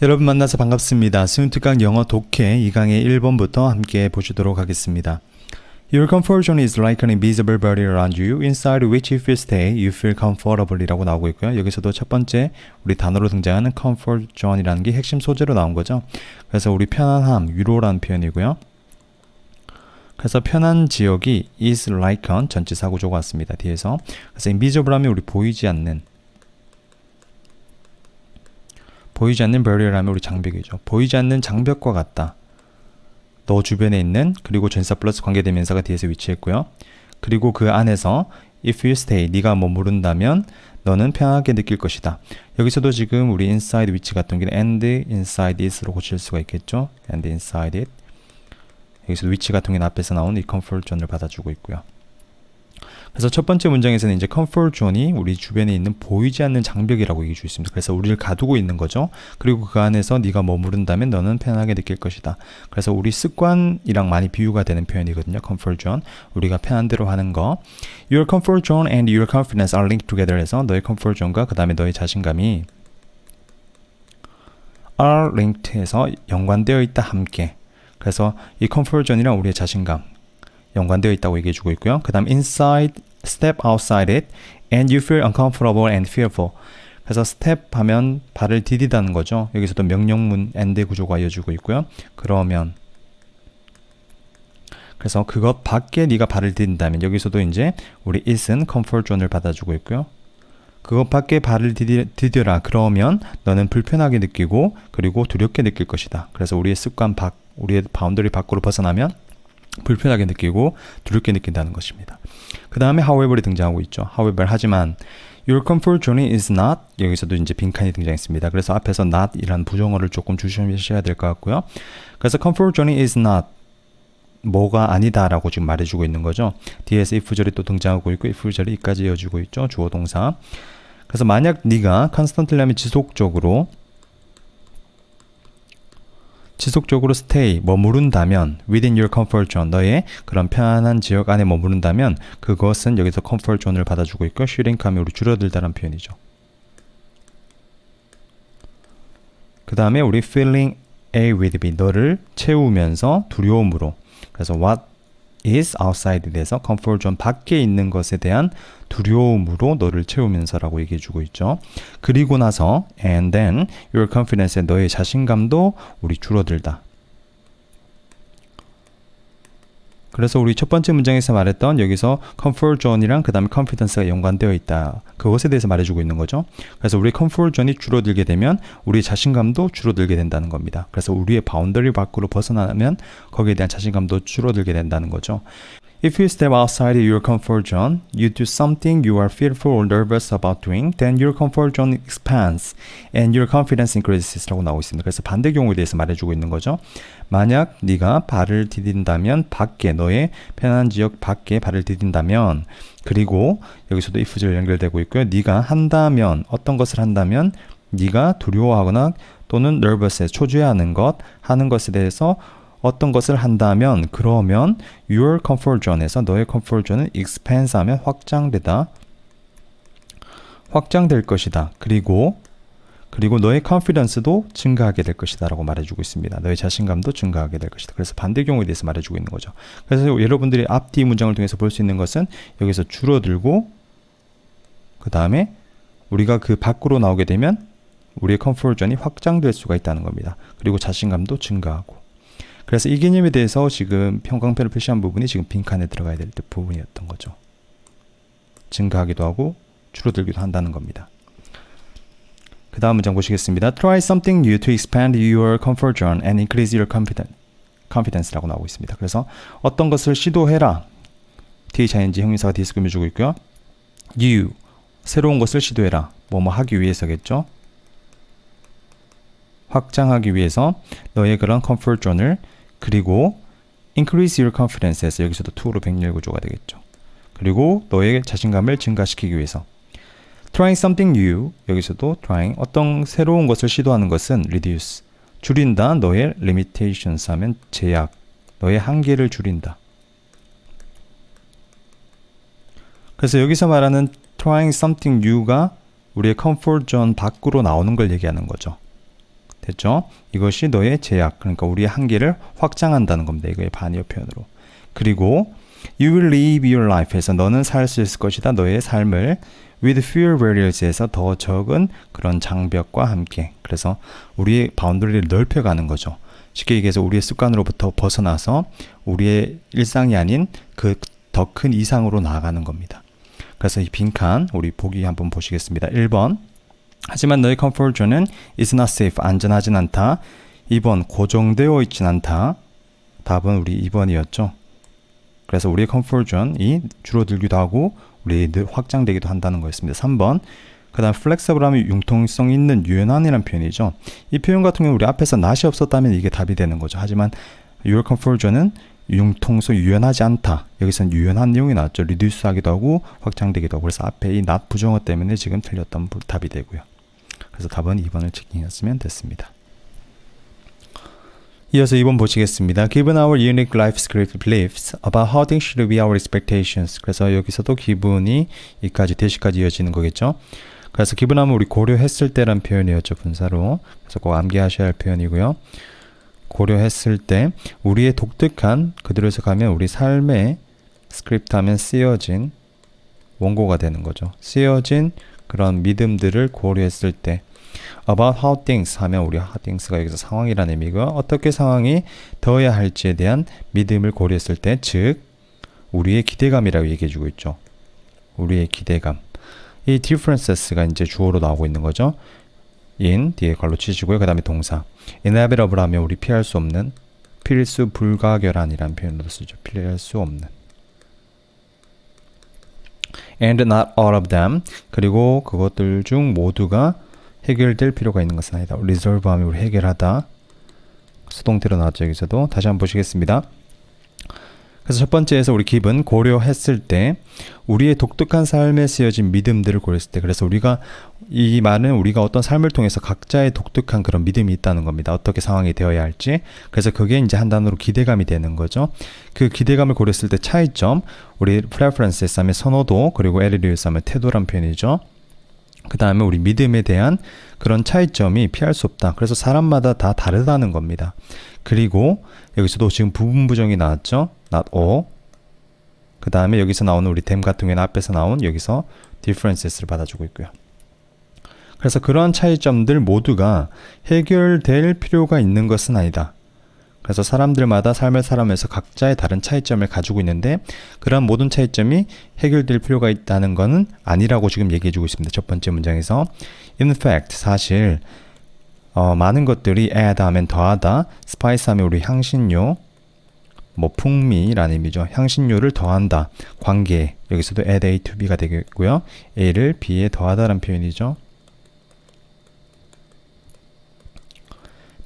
여러분 만나서 반갑습니다. 스윈특강 영어 독해 2강의 1번부터 함께 보시도록 하겠습니다. Your comfort zone is like an invisible barrier around you, inside which if you stay, you feel comfortable 이라고 나오고 있고요. 여기서도 첫 번째 우리 단어로 등장하는 comfort zone이라는 게 핵심 소재로 나온 거죠. 그래서 우리 편안함, 위로라는 표현이고요. 그래서 편한 지역이 is like on 전치사 구조가 왔습니다. 뒤에서. 그래서 invisible 하면 우리 보이지 않는 barrier 하면 우리 장벽이죠. 보이지 않는 장벽과 같다. 너 주변에 있는 그리고 전치사 플러스 관계대명사가 뒤에서 위치했고요. 그리고 그 안에서 if you stay, 네가 머무른다면 너는 편하게 느낄 것이다. 여기서도 지금 우리 inside 위치 같은 경우는 and inside it으로 고칠 수가 있겠죠. and inside it. 여기서 위치 같은 경우는 앞에서 나온 이 comfort zone을 받아주고 있고요. 그래서 첫 번째 문장에서는 이제 comfort zone이 우리 주변에 있는 보이지 않는 장벽이라고 얘기해 주고 있습니다. 그래서 우리를 가두고 있는 거죠. 그리고 그 안에서 네가 머무른다면 너는 편하게 느낄 것이다. 그래서 우리 습관이랑 많이 비유가 되는 표현이거든요. comfort zone. 우리가 편한 대로 하는 거. Your comfort zone and your confidence are linked together 해서 너의 comfort zone과 그 다음에 너의 자신감이 are linked 해서 연관되어 있다 함께. 그래서 이 comfort zone이랑 우리의 자신감 연관되어 있다고 얘기해 주고 있고요. 그 다음 inside, step outside it and you feel uncomfortable and fearful. 그래서 step 하면 발을 디디다는 거죠. 여기서도 명령문 and 구조가 이어지고 있고요. 그러면 그래서 그것 밖에 네가 발을 디딘다면 여기서도 이제 우리 it은 comfort zone을 받아주고 있고요. 그것 밖에 발을 디뎌라. 그러면 너는 불편하게 느끼고 그리고 두렵게 느낄 것이다. 그래서 우리의 습관 우리의 바운더리 밖으로 벗어나면 불편하게 느끼고 두렵게 느낀다는 것입니다. 그 다음에 however이 등장하고 있죠. however 하지만 your comfort zone is not 여기서도 이제 빈칸이 등장했습니다. 그래서 앞에서 not 이라는 부정어를 조금 조심하셔야 될 것 같고요. 그래서 comfort zone is not 뭐가 아니다 라고 지금 말해주고 있는 거죠. 뒤에서 if절이 또 등장하고 있고 if절이 이까지 이어지고 있죠. 주어 동사. 그래서 만약 네가 constantly 하면 지속적으로 stay, 머무른다면 within your comfort zone, 너의 그런 편안한 지역 안에 머무른다면 그것은 여기서 comfort zone을 받아주고 있고 shrink 하면 우리 줄어들다라는 표현이죠. 그 다음에 우리 feeling A with B, 너를 채우면서 두려움으로. 그래서 what is outside 에서 comfort zone 밖에 있는 것에 대한 두려움으로 너를 채우면서라고 얘기해 주고 있죠. 그리고 나서 and then your confidence, 너의 자신감도 우리 줄어들다. 그래서 우리 첫 번째 문장에서 말했던 여기서 comfort zone이랑 그 다음에 confidence가 연관되어 있다. 그것에 대해서 말해주고 있는 거죠. 그래서 우리 comfort zone이 줄어들게 되면 우리의 자신감도 줄어들게 된다는 겁니다. 그래서 우리의 바운더리 밖으로 벗어나면 거기에 대한 자신감도 줄어들게 된다는 거죠. If you step outside your comfort zone, you do something you are fearful or nervous about doing, then your comfort zone expands and your confidence increases 라고 나오고 있습니다. 그래서 반대 경우에 대해서 말해주고 있는 거죠. 만약 네가 발을 디딘다면 밖에, 너의 편안한 지역 밖에 발을 디딘다면, 그리고 여기서도 if절 연결되고 있고요. 네가 한다면, 어떤 것을 한다면 네가 두려워하거나 또는 nervous해, 초조해하는 것, 하는 것에 대해서 어떤 것을 한다면 그러면 your comfort zone에서 너의 comfort zone은 expand 하면 확장될 것이다. 그리고 너의 confidence도 증가하게 될 것이다 라고 말해주고 있습니다. 너의 자신감도 증가하게 될 것이다. 그래서 반대 경우에 대해서 말해주고 있는 거죠. 그래서 여러분들이 앞뒤 문장을 통해서 볼 수 있는 것은 여기서 줄어들고 그 다음에 우리가 그 밖으로 나오게 되면 우리의 comfort zone이 확장될 수가 있다는 겁니다. 그리고 자신감도 증가하고. 그래서 이 개념에 대해서 지금 평강표를 표시한 부분이 지금 빈칸에 들어가야 될 부분이었던 거죠. 증가하기도 하고 줄어들기도 한다는 겁니다. 그 다음 문장 보시겠습니다. Try something new to expand your comfort zone and increase your confidence라고 나오고 있습니다. 그래서 어떤 것을 시도해라. THING 형용사가 뒤에서 꾸며주고 있고요. new, 새로운 것을 시도해라. 뭐뭐 하기 위해서겠죠. 확장하기 위해서 너의 그런 comfort zone을 그리고 increase your confidence에서 여기서도 to로 병렬 구조가 되겠죠. 그리고 너의 자신감을 증가시키기 위해서 trying something new, 여기서도 trying, 어떤 새로운 것을 시도하는 것은 reduce, 줄인다. 너의 limitations 하면 제약, 너의 한계를 줄인다. 그래서 여기서 말하는 trying something new가 우리의 comfort zone 밖으로 나오는 걸 얘기하는 거죠. 됐죠? 이것이 너의 제약, 그러니까 우리의 한계를 확장한다는 겁니다. 이거의 반의어 표현으로. 그리고 you will live your life에서 너는 살 수 있을 것이다. 너의 삶을 with fewer barriers에서 더 적은 그런 장벽과 함께. 그래서 우리의 바운더리를 넓혀가는 거죠. 쉽게 얘기해서 우리의 습관으로부터 벗어나서 우리의 일상이 아닌 그 더 큰 이상으로 나아가는 겁니다. 그래서 이 빈칸 우리 보기 한번 보시겠습니다. 1번 하지만 너의 comfort zone은 is not safe, 안전하진 않다. 2번 고정되어 있진 않다. 답은 우리 2번이었죠. 그래서 우리의 comfort zone이 줄어들기도 하고 우리 늘 확장되기도 한다는 거였습니다. 3번 그 다음 flexible하면 융통성 있는 유연한이라는 표현이죠. 이 표현 같은 경우 우리 앞에서 not이 없었다면 이게 답이 되는 거죠. 하지만 your comfort zone은 융통성 유연하지 않다. 여기서는 유연한 내용이 나왔죠. reduce 하기도 하고 확장되기도 하고. 그래서 앞에 이 not 부정어 때문에 지금 틀렸던 답이 되고요. 그래서 답은 2번을 체킹했으면 됐습니다. 이어서 2번 보시겠습니다. Given our unique life script beliefs about how things should be our expectations. 그래서 여기서도 기분이 이까지 대시까지 이어지는 거겠죠. 그래서 기분하면 우리 고려했을 때란 표현이었죠. 분사로. 그래서 꼭 암기하셔야 할 표현이고요. 고려했을 때 우리의 독특한 그대로 해석하면 우리 삶의 스크립트 하면 쓰여진 원고가 되는 거죠. 쓰여진 그런 믿음들을 고려했을 때 about how things 하면 우리 how things가 여기서 상황이라는 의미고 어떻게 상황이 되어야 할지에 대한 믿음을 고려했을 때 즉 우리의 기대감이라고 얘기해주고 있죠. 우리의 기대감. 이 differences가 이제 주어로 나오고 있는 거죠. in 뒤에 걸로 치시고요. 그 다음에 동사 inevitable 하면 우리 피할 수 없는 필수 불가결한이라는 표현으로 쓰죠. 피할 수 없는 and not all of them 그리고 그것들 중 모두가 해결될 필요가 있는 것은 아니다. resolve 하면 우리 해결하다 수동태로 나왔죠. 여기서도 다시 한번 보시겠습니다. 그래서 첫 번째에서 우리 기분 고려했을 때 우리의 독특한 삶에 쓰여진 믿음들을 고려했을 때 그래서 우리가 이 말은 우리가 어떤 삶을 통해서 각자의 독특한 그런 믿음이 있다는 겁니다. 어떻게 상황이 되어야 할지. 그래서 그게 이제 한 단어로 기대감이 되는 거죠. 그 기대감을 고려했을 때 차이점 우리 preferences 하면 선호도 그리고 attitudes 하면 태도란 표현이죠. 그 다음에 우리 믿음에 대한 그런 차이점이 피할 수 없다. 그래서 사람마다 다 다르다는 겁니다. 그리고 여기서도 지금 부분 부정이 나왔죠. not all. 그 다음에 여기서 나오는 우리 them 같은 경우에는 앞에서 나온 여기서 differences를 받아주고 있고요. 그래서 그런 차이점들 모두가 해결될 필요가 있는 것은 아니다. 그래서 사람들마다 삶을 살아가면서 각자의 다른 차이점을 가지고 있는데 그런 모든 차이점이 해결될 필요가 있다는 것은 아니라고 지금 얘기해주고 있습니다. 첫 번째 문장에서 in fact 사실 많은 것들이 add 하면 더하다, spice 하면 우리 향신료, 뭐 풍미라는 의미죠. 향신료를 더한다. 관계 여기서도 add A to B가 되겠고요. A를 B에 더하다라는 표현이죠.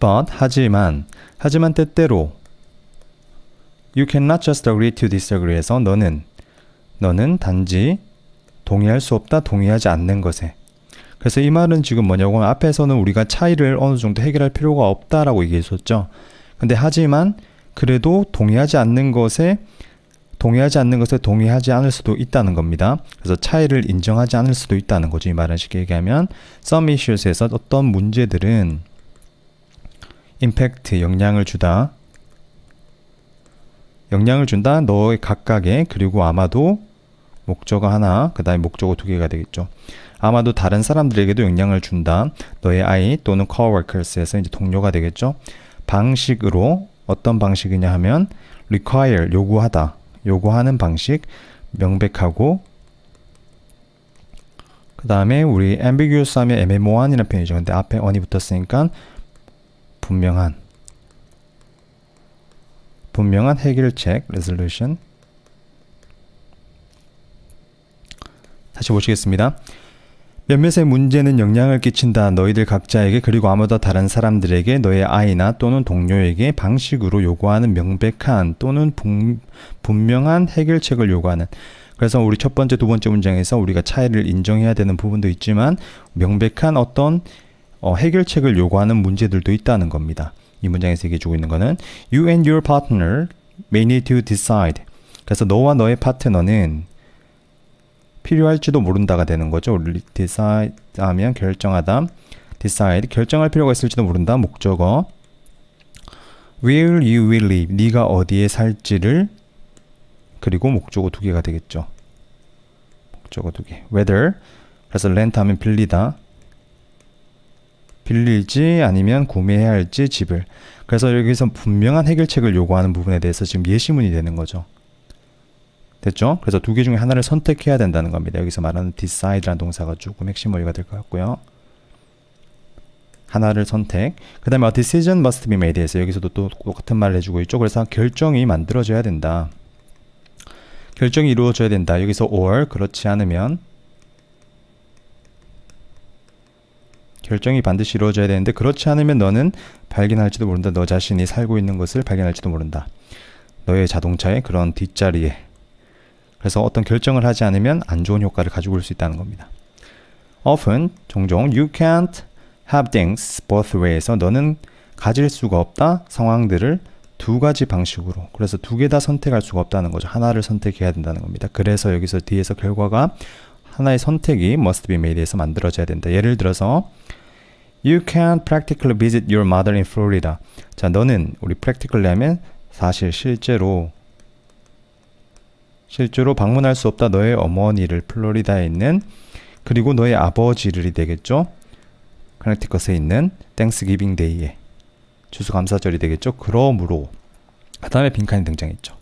But 하지만 때때로 You cannot just agree to disagree에서 너는 단지 동의할 수 없다, 동의하지 않는 것에. 그래서 이 말은 지금 뭐냐고 하면 앞에서는 우리가 차이를 어느 정도 해결할 필요가 없다라고 얘기했었죠. 근데 하지만 그래도 동의하지 않는 것에 동의하지 않을 수도 있다는 겁니다. 그래서 차이를 인정하지 않을 수도 있다는 거죠. 이 말은 쉽게 얘기하면 some issues에서 어떤 문제들은 impact, 영향을 준다 너의 각각의 그리고 아마도 목적어 하나 그 다음에 목적어 두 개가 되겠죠. 아마도 다른 사람들에게도 영향을 준다 너의 아이 또는 coworkers에서 이제 동료가 되겠죠. 방식으로 어떤 방식이냐 하면 require 요구하는 방식 명백하고 그 다음에 우리 ambiguous 하면 애매모호한이라는 표현이죠. 근데 앞에 on이 붙었으니까 분명한 해결책 resolution. 다시 보시겠습니다. 몇몇의 문제는 영향을 끼친다 너희들 각자에게 그리고 아무도 다른 사람들에게 너의 아이나 또는 동료에게 방식으로 요구하는 명백한 또는 분명한 해결책을 요구하는. 그래서 우리 첫 번째 두 번째 문장에서 우리가 차이를 인정해야 되는 부분도 있지만 명백한 어떤 해결책을 요구하는 문제들도 있다는 겁니다. 이 문장에서 얘기해주고 있는 거는 You and your partner may need to decide. 그래서 너와 너의 파트너는 필요할지도 모른다가 되는 거죠. decide 하면 결정하다. decide 결정할 필요가 있을지도 모른다. 목적어 where you will live 네가 어디에 살지를 그리고 목적어 두 개가 되겠죠. 목적어 두 개. whether 그래서 rent 하면 빌리다. 빌릴지 아니면 구매해야 할지 집을. 그래서 여기서 분명한 해결책을 요구하는 부분에 대해서 지금 예시문이 되는 거죠. 됐죠? 그래서 두 개 중에 하나를 선택해야 된다는 겁니다. 여기서 말하는 decide라는 동사가 조금 핵심 어휘가 될 것 같고요. 하나를 선택. 그 다음에 a decision must be made 해서 여기서도 또 똑같은 말을 해주고 있죠. 그래서 결정이 만들어져야 된다. 결정이 이루어져야 된다. 여기서 or 그렇지 않으면 결정이 반드시 이루어져야 되는데 그렇지 않으면 너는 발견할지도 모른다. 너 자신이 살고 있는 것을 발견할지도 모른다. 너의 자동차의 그런 뒷자리에. 그래서 어떤 결정을 하지 않으면 안 좋은 효과를 가지고 올 수 있다는 겁니다. Often, 종종 you can't have things both way에서 너는 가질 수가 없다. 상황들을 두 가지 방식으로. 그래서 두 개 다 선택할 수가 없다는 거죠. 하나를 선택해야 된다는 겁니다. 그래서 여기서 뒤에서 결과가 하나의 선택이 must be made에서 만들어져야 된다. 예를 들어서 You can't practically visit your mother in Florida. 자, 너는 우리 practically 하면 사실 실제로 방문할 수 없다. 너의 어머니를 플로리다에 있는 그리고 너의 아버지를 되겠죠. 커넥티컷에 있는 땡스기빙 데이에 추수감사절이 되겠죠. 그러므로 그 다음에 빈칸이 등장했죠.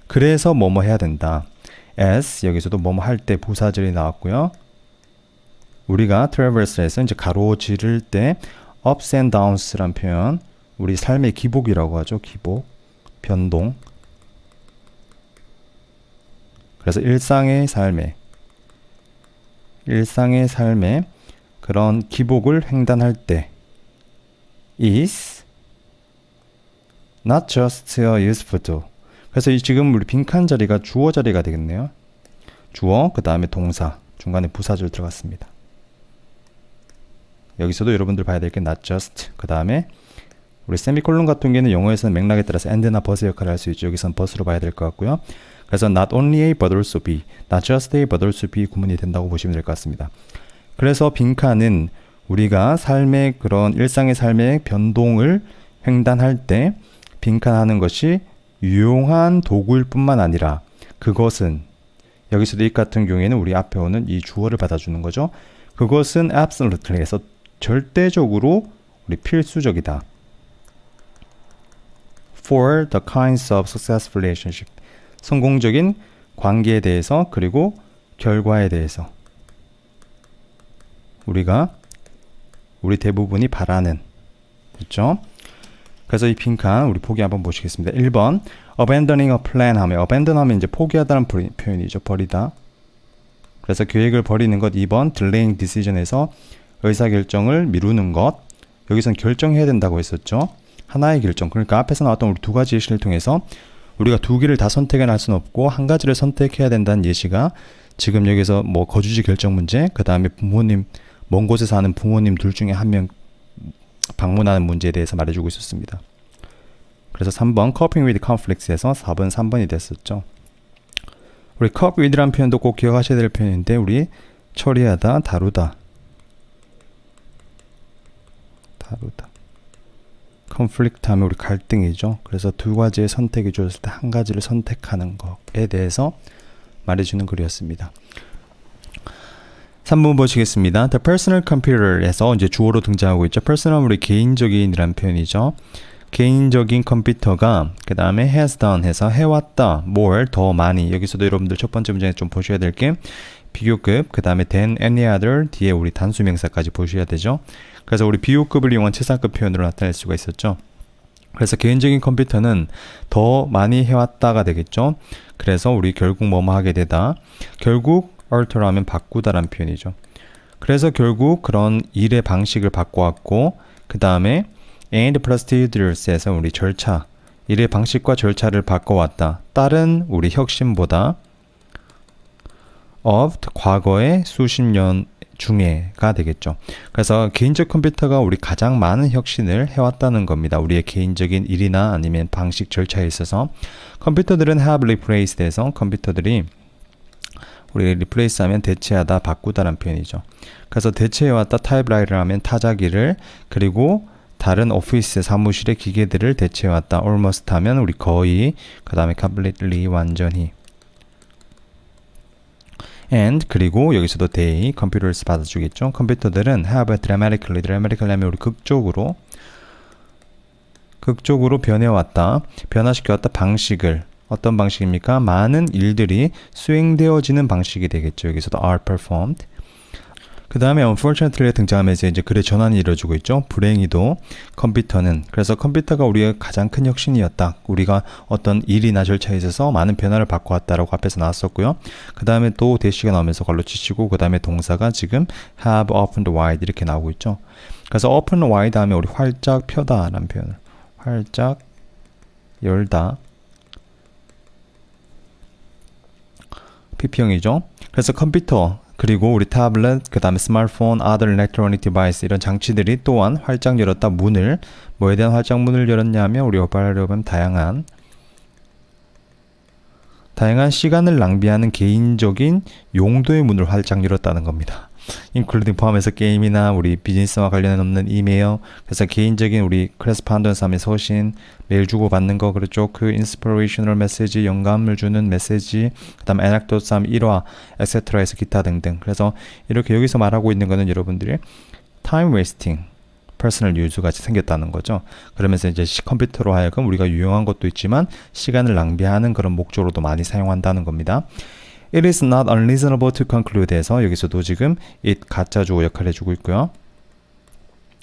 그래서 뭐뭐 해야 된다. as 여기서도 뭐뭐 할 때 부사절이 나왔고요. 우리가 traverse에서 이제 가로지를 때 ups and downs란 표현 우리 삶의 기복이라고 하죠. 기복, 변동. 그래서 일상의 삶에 그런 기복을 횡단할 때 is not just a useful tool. 그래서 지금 우리 빈칸 자리가 주어 자리가 되겠네요. 주어, 그 다음에 동사, 중간에 부사절 들어갔습니다. 여기서도 여러분들 봐야 될 게 not just, 그 다음에 우리 세미콜론 같은 경우에는 영어에서는 맥락에 따라서 and나 but의 역할을 할 수 있죠. 여기서는 but으로 봐야 될 것 같고요. 그래서 not only A but also B, not just A but also B 구문이 된다고 보시면 될 것 같습니다. 그래서 빈칸은 우리가 삶의 그런 일상의 삶의 변동을 횡단할 때 빈칸하는 것이 유용한 도구일 뿐만 아니라 그것은 여기서도 이 같은 경우에는 우리 앞에 오는 이 주어를 받아주는 거죠. 그것은 absolutely에서 절대적으로 우리 필수적이다. For the kinds of successful relationship. 성공적인 관계에 대해서 그리고 결과에 대해서 우리 대부분이 바라는 그렇죠? 그래서 이 빈칸 우리 포기 한번 보시겠습니다. 1번 abandoning a plan 하면 abandon 하면 이제 포기하다는 표현이죠. 버리다. 그래서 계획을 버리는 것. 2번 delaying decision에서 의사결정을 미루는 것. 여기서는 결정해야 된다고 했었죠. 하나의 결정. 그러니까 앞에서 나왔던 우리 두 가지 예시를 통해서 우리가 두 개를 다 선택해낼 수는 없고 한 가지를 선택해야 된다는 예시가 지금 여기서 뭐 거주지 결정 문제, 그 다음에 부모님, 먼 곳에 사는 부모님 둘 중에 한 명 방문하는 문제에 대해서 말해주고 있었습니다. 그래서 3번 coping with conflicts에서 4번 3번이 됐었죠. 우리 cope with라는 표현도 꼭 기억하셔야 될 표현인데 우리 처리하다, 다루다. conflict 하면 우리 갈등이죠. 그래서 두 가지의 선택이 주어졌을 때 한 가지를 선택하는 것에 대해서 말해주는 글이었습니다. 3번 보시겠습니다. The personal computer에서 이제 주어로 등장하고 있죠. personal 우리 개인적인이라는 표현이죠. 개인적인 컴퓨터가 그 다음에 has done 해서 해왔다. more 더 많이. 여기서도 여러분들 첫 번째 문장에 좀 보셔야 될 게 비교급 그 다음에 than any other 뒤에 우리 단수명사까지 보셔야 되죠. 그래서 우리 비교급을 이용한 최상급 표현으로 나타낼 수가 있었죠. 그래서 개인적인 컴퓨터는 더 많이 해왔다가 되겠죠. 그래서 우리 결국 뭐뭐 하게 되다. 결국 alter 하면 바꾸다라는 표현이죠. 그래서 결국 그런 일의 방식을 바꿔왔고 그 다음에 and procedures-에서 우리 절차, 일의 방식과 절차를 바꿔왔다. 다른 우리 혁신보다 of 과거의 수십 년 중에가 되겠죠. 그래서 개인적 컴퓨터가 우리 가장 많은 혁신을 해왔다는 겁니다. 우리의 개인적인 일이나 아니면 방식 절차에 있어서 컴퓨터들은 have replaced에서 컴퓨터들이 우리 replace 하면 대체하다, 바꾸다라는 표현이죠. 그래서 대체해왔다 typewriter 하면 타자기를, 그리고 다른 오피스 사무실의 기계들을 대체해왔다. almost 하면 우리 거의, 그 다음에 completely 완전히. and 그리고 여기서도 they, computers 받아주겠죠. 컴퓨터들은 have dramatically 하면 우리 극적으로 변해왔다. 변화시켜왔다 방식을. 어떤 방식입니까? 많은 일들이 수행되어지는 방식이 되겠죠. 여기서도 are performed. 그 다음에 unfortunately에 등장하면서 이제 글의 전환이 이루어지고 있죠. 불행히도 컴퓨터는, 그래서 컴퓨터가 우리의 가장 큰 혁신이었다. 우리가 어떤 일이나 절차에 있어서 많은 변화를 바꿔왔다라고 앞에서 나왔었고요. 그 다음에 또 대시가 나오면서 걸로 치시고, 그 다음에 동사가 지금 have opened wide 이렇게 나오고 있죠. 그래서 open wide 하면 우리 활짝 펴다 라는 표현을, 활짝 열다, PP형이죠. 그래서 컴퓨터, 그리고 우리 타블렛, 그 다음에 스마트폰, other electronic device 이런 장치들이 또한 활짝 열었다. 문을, 뭐에 대한 활짝 문을 열었냐 하면 우리 말하려면 다양한 시간을 낭비하는 개인적인 용도의 문을 활짝 열었다는 겁니다. including 포함해서 게임이나 우리 비즈니스와 관련 없는 이메일, 그래서 개인적인 우리 correspondence 하면 서신, 메일 주고받는 거, 그렇죠. 그 inspirational 메시지, 영감을 주는 메시지, 그 다음 anecdotes 하면 일화, etc. 해서 기타 등등. 그래서 이렇게 여기서 말하고 있는 거는 여러분들이 time wasting, personal use 같이 생겼다는 거죠. 그러면서 이제 컴퓨터로 하여금 우리가 유용한 것도 있지만 시간을 낭비하는 그런 목적으로도 많이 사용한다는 겁니다. It is not unreasonable to conclude 해서 여기서도 지금 it 가짜 주어 역할을 해주고 있고요.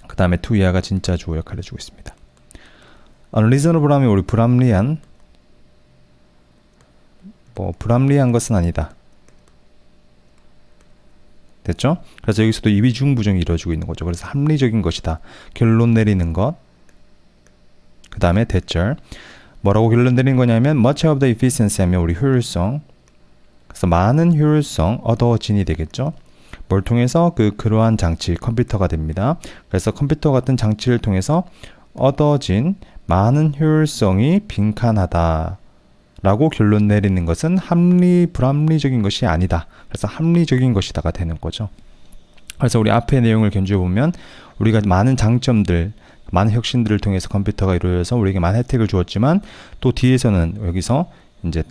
그 다음에 to 이하가 진짜 주어 역할을 해주고 있습니다. unreasonable 하면 우리 불합리한, 불합리한 것은 아니다. 됐죠? 그래서 여기서도 이비중부정이 이루어지고 있는 거죠. 그래서 합리적인 것이다. 결론 내리는 것. 그 다음에 대절. 뭐라고 결론 내리는 거냐면 much of the efficiency 하면 우리 효율성. 그래서 많은 효율성, 얻어진이 되겠죠. 뭘 통해서? 그러한 장치, 컴퓨터가 됩니다. 그래서 컴퓨터 같은 장치를 통해서 얻어진 많은 효율성이 빈칸하다 라고 결론 내리는 것은 불합리적인 것이 아니다. 그래서 합리적인 것이다가 되는 거죠. 그래서 우리 앞의 내용을 견주어보면 우리가 많은 장점들, 많은 혁신들을 통해서 컴퓨터가 이루어져서 우리에게 많은 혜택을 주었지만 또 뒤에서는 여기서 이제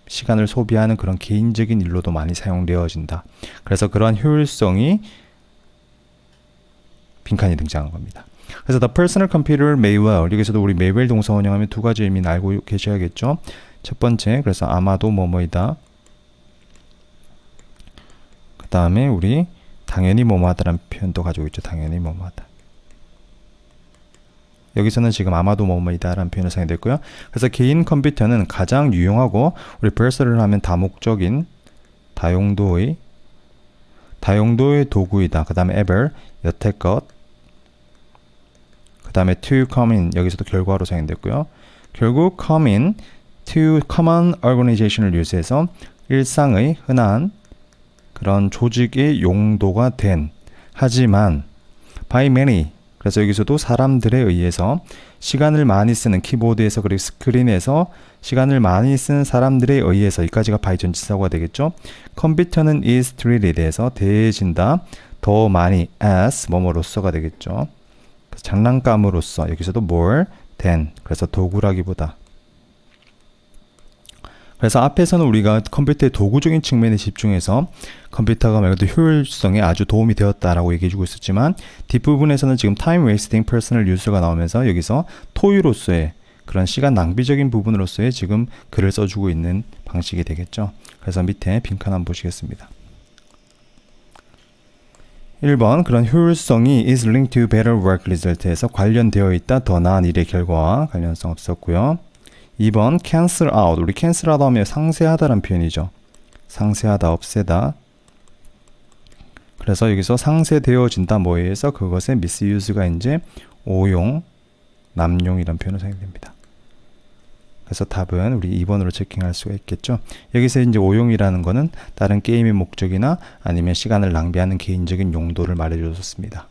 시간을 소비하는 그런 개인적인 일로도 많이 사용되어진다. 그래서 그러한 효율성이 빈칸이 등장한 겁니다. 그래서 the personal computer may well, 여기서도 우리 may well 동사 원형하면 두 가지 의미는 알고 계셔야겠죠. 첫 번째, 그래서 아마도 뭐뭐이다. 그 다음에 우리 당연히 뭐뭐하다라는 표현도 가지고 있죠. 당연히 뭐뭐하다. 여기서는 지금 아마도 뭐뭐이다라는 표현을 사용됐고요. 그래서 개인 컴퓨터는 가장 유용하고 우리 personal 하면 다목적인 다용도의 도구이다. 그 다음에 ever 여태껏, 그 다음에 to come in, 여기서도 결과로 사용됐고요. 결국 come in to common organization을 유지해서 일상의 흔한 그런 조직의 용도가 된, 하지만 by many, 그래서 여기서도 사람들에 의해서 시간을 많이 쓰는 키보드에서 그리고 스크린에서 시간을 많이 쓰는 사람들에 의해서, 여기까지가 by 전치사가 되겠죠. 컴퓨터는 is treated 해서 대해진다. 더 많이 as 뭐뭐로서가 되겠죠. 장난감으로서, 여기서도 more than, 그래서 도구라기보다. 그래서 앞에서는 우리가 컴퓨터의 도구적인 측면에 집중해서 컴퓨터가 말 그대로 효율성에 아주 도움이 되었다라고 얘기해주고 있었지만 뒷부분에서는 지금 time wasting personal use가 나오면서 여기서 토유로서의 그런 시간 낭비적인 부분으로서의 지금 글을 써주고 있는 방식이 되겠죠. 그래서 밑에 빈칸 한번 보시겠습니다. 1번, 그런 효율성이 is linked to better work result에서 관련되어 있다. 더 나은 일의 결과와 관련성 없었고요. 2번, cancel out. 우리 cancel out 하면 상쇄하다라는 표현이죠. 상쇄하다, 없애다. 그래서 여기서 상쇄되어진다 뭐에 의해서 그것의 misuse가 이제 오용, 남용이라는 표현으로 사용됩니다. 그래서 답은 우리 2번으로 체킹할 수가 있겠죠. 여기서 이제 오용이라는 거는 다른 게임의 목적이나 아니면 시간을 낭비하는 개인적인 용도를 말해줬습니다.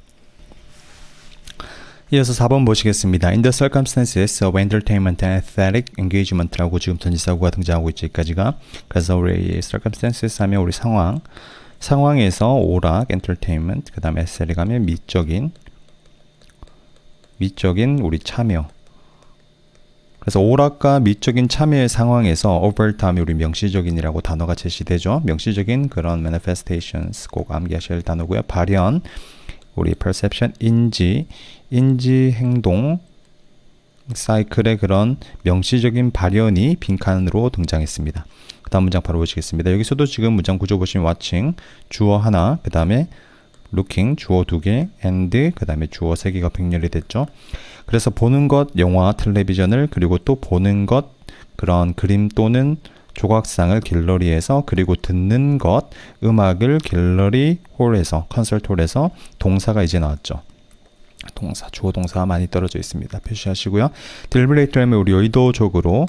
이어서 4번 보시겠습니다. In the circumstances of entertainment and athletic engagement라고 지금 전치사구가 등장하고 있죠. 여기까지가. 그래서 우리 circumstances 하면 우리 상황에서 오락, entertainment, 그 다음에 athletic 하면 미적인 우리 참여. 그래서 오락과 미적인 참여의 상황에서 overt 하면 우리 명시적인이라고 단어가 제시되죠. 명시적인 그런 manifestations 꼭 암기하셔야 할 단어고요. 발현, 우리 perception, 인지 행동 사이클의 그런 명시적인 발현이 빈칸으로 등장했습니다. 그 다음 문장 바로 보시겠습니다. 여기서도 지금 문장 구조 보시면 watching, 주어 하나, 그 다음에 looking, 주어 2개, and, 그 다음에 주어 3개가 병렬이 됐죠. 그래서 보는 것, 영화, 텔레비전을, 그리고 또 보는 것, 그런 그림 또는 조각상을 갤러리에서, 그리고 듣는 것, 음악을 갤러리 홀에서, 콘서트 홀에서, 동사가 이제 나왔죠. 동사, 주어 동사가 많이 떨어져 있습니다. 표시하시고요. deliberately 하면 우리 의도적으로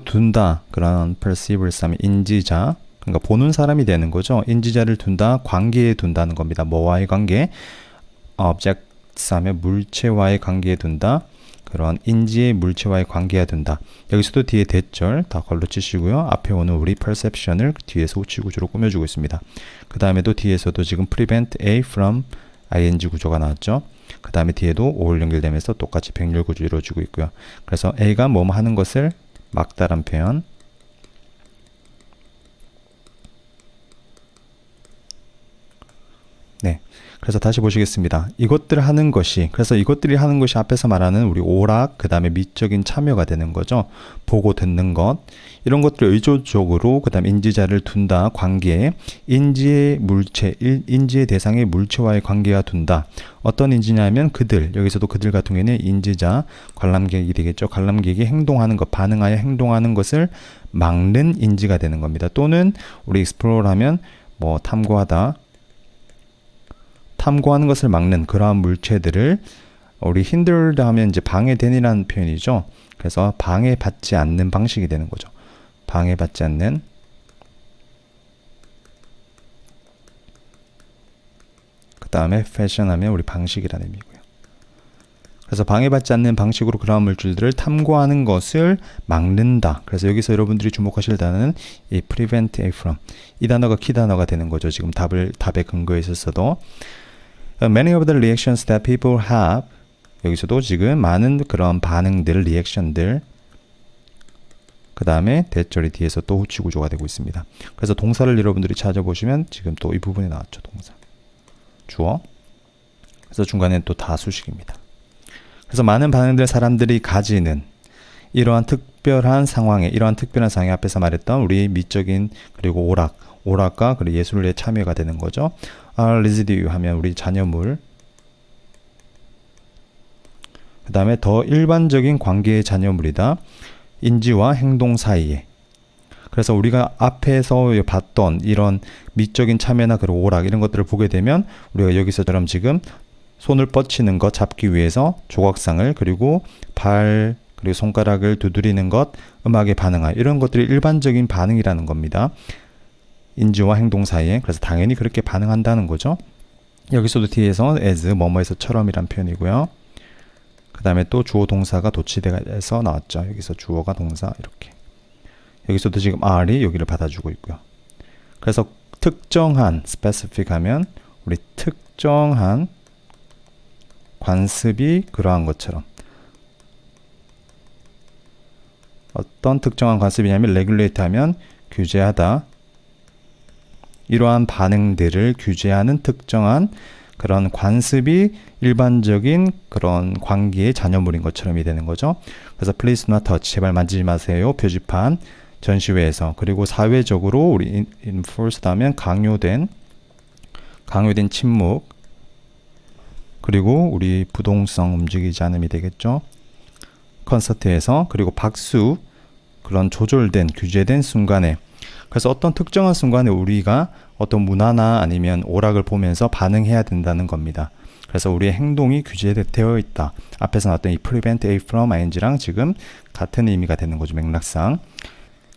둔다. 그런 perceives 하면 인지자, 그러니까 보는 사람이 되는 거죠. 인지자를 둔다, 관계에 둔다는 겁니다. 뭐와의 관계? objects 하면 물체와의 관계에 둔다. 그런 인지의 물체와의 관계에 둔다. 여기서도 뒤에 대절 다 걸로 치시고요. 앞에 오는 우리 perception을 뒤에서 우치 구조로 꾸며주고 있습니다. 그 다음에도 뒤에서도 지금 prevent A from ing 구조가 나왔죠. 그 다음에 뒤에도 5월 연결되면서 똑같이 병렬 구조 이루어지고 있고요. 그래서 A가 뭐뭐 하는 것을 막다란 표현. 네. 그래서 다시 보시겠습니다. 이것들을 하는 것이, 그래서 이것들이 하는 것이 앞에서 말하는 우리 오락, 그 다음에 미적인 참여가 되는 거죠. 보고 듣는 것, 이런 것들을 의도적으로, 그 다음에 인지자를 둔다, 관계에, 인지의 대상의 물체와의 관계가 둔다. 어떤 인지냐면 그들, 여기서도 그들 같은 경우에는 인지자, 관람객이 되겠죠. 관람객이 행동하는 것, 반응하여 행동하는 것을 막는 인지가 되는 겁니다. 또는 우리 explore 하면 뭐 탐구하는 것을 막는 그러한 물체들을 우리 hindered 하면 이제 방해된이라는 표현이죠. 그래서 방해받지 않는 방식이 되는 거죠. 방해받지 않는. 그 다음에 fashion 하면 우리 방식이라는 의미고요. 그래서 방해받지 않는 방식으로 그러한 물질들을 탐구하는 것을 막는다. 그래서 여기서 여러분들이 주목하실 단어는 이 prevent A from. 이 단어가 키 단어가 되는 거죠. 지금 답의 근거에 있어서도. Many of the reactions that people have. 여기서도 지금 많은 그런 반응들, 리액션들. 그 다음에 대절이 뒤에서 또 후치 구조가 되고 있습니다. 그래서 동사를 여러분들이 찾아보시면 지금 또 이 부분이 나왔죠. 동사. 주어. 그래서 중간에 또 다 수식입니다. 그래서 많은 반응들 사람들이 가지는 이러한 특별한 상황에 앞에서 말했던 우리 미적인 그리고 오락과 그리고 예술의 참여가 되는 거죠. residue 하면 우리 잔여물. 그 다음에 더 일반적인 관계의 잔여물이다. 인지와 행동 사이에. 그래서 우리가 앞에서 봤던 이런 미적인 참여나 그리고 오락 이런 것들을 보게 되면 우리가 여기서처럼 지금 손을 뻗치는 것 잡기 위해서 조각상을 그리고 그리고 손가락을 두드리는 것, 음악에 반응하여 이런 것들이 일반적인 반응이라는 겁니다. 인지와 행동 사이에. 그래서 당연히 그렇게 반응한다는 거죠. 여기서도 뒤에서 as, 뭐뭐에서처럼이란 표현이고요. 그 다음에 또 주어 동사가 도치돼서 나왔죠. 여기서 주어가 동사 이렇게. 여기서도 지금 R이 여기를 받아주고 있고요. 그래서 특정한, specific 하면 우리 특정한 관습이 그러한 것처럼. 어떤 특정한 관습이냐면 regulate 하면 규제하다. 이러한 반응들을 규제하는 특정한 그런 관습이 일반적인 그런 관계의 잔여물인 것처럼이 되는 거죠. 그래서 please not touch, 제발 만지지 마세요. 표지판, 전시회에서. 그리고 사회적으로 우리 enforced 하면 강요된 침묵. 그리고 우리 부동성 움직이지 않음이 되겠죠. 콘서트에서. 그리고 박수, 그런 조절된, 규제된 순간에. 그래서 어떤 특정한 순간에 우리가 어떤 문화나 아니면 오락을 보면서 반응해야 된다는 겁니다. 그래서 우리의 행동이 규제되어 있다. 앞에서 나왔던 이 prevent A from ing랑 지금 같은 의미가 되는 거죠. 맥락상.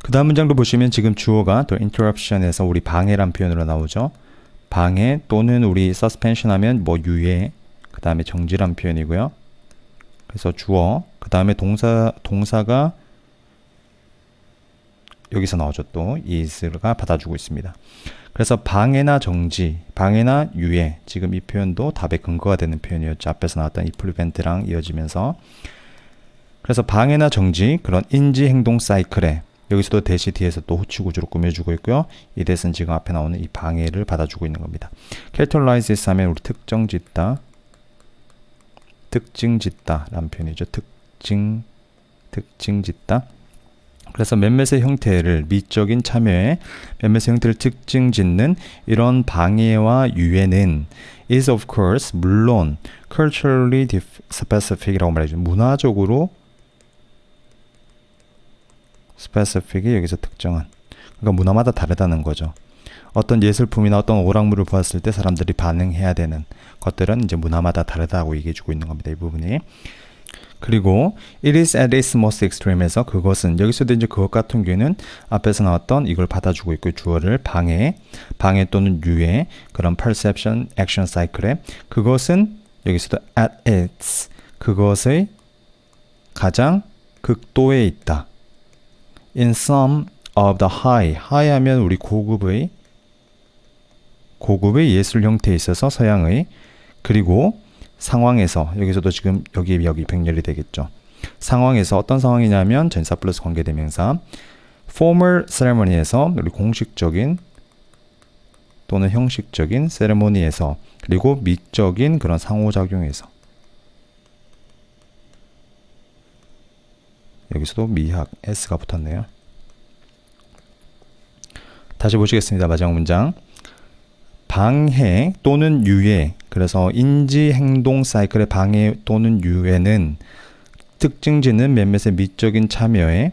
그 다음 문장도 보시면 지금 주어가 또 interruption에서 우리 방해란 표현으로 나오죠. 방해 또는 우리 suspension 하면 뭐 유예, 그 다음에 정지란 표현이고요. 그래서 주어, 그 다음에 동사가 여기서 나오죠. 또 is가 받아주고 있습니다. 그래서 방해나 정지, 방해나 유예, 지금 이 표현도 답의 근거가 되는 표현이었죠. 앞에서 나왔던 if prevent랑 이어지면서. 그래서 방해나 정지, 그런 인지 행동 사이클에 여기서도 대시 뒤에서 또 호치 구조로 꾸며주고 있고요. 이 대신 지금 앞에 나오는 이 방해를 받아주고 있는 겁니다. characterizes 하면 우리 특정 짓다, 특징 짓다 라는 표현이죠. 특징 짓다. 그래서 몇몇의 형태를 미적인 참여에 몇몇의 형태를 특징 짓는 이런 방해와 유예는 is of course 물론 culturally specific이라고 말해줘. 문화적으로 specific이 여기서 특정한, 그러니까 문화마다 다르다는 거죠. 어떤 예술품이나 어떤 오락물을 보았을 때 사람들이 반응해야 되는 것들은 이제 문화마다 다르다고 얘기해주고 있는 겁니다. 이 부분이. 그리고 it is at its most extreme에서 그것은, 여기서도 이제 그것 같은 경우에는 앞에서 나왔던 이걸 받아주고 있고 주어를 방해 또는 유예, 그런 perception, action cycle에 그것은 여기서도 at its, 그것의 가장 극도에 있다. in some of the high 하면 우리 고급의 예술 형태에 있어서 서양의, 그리고 상황에서, 여기서도 지금 여기 병렬이 되겠죠. 상황에서 어떤 상황이냐면 전사 플러스 관계대명사, formal ceremony에서 우리 공식적인 또는 형식적인 세레모니에서, 그리고 미적인 그런 상호작용에서. 여기서도 미학 s가 붙었네요. 다시 보시겠습니다. 마지막 문장. 방해 또는 유예, 그래서 인지 행동 사이클의 방해 또는 유예는 특징짓는 몇몇의 미적인 참여에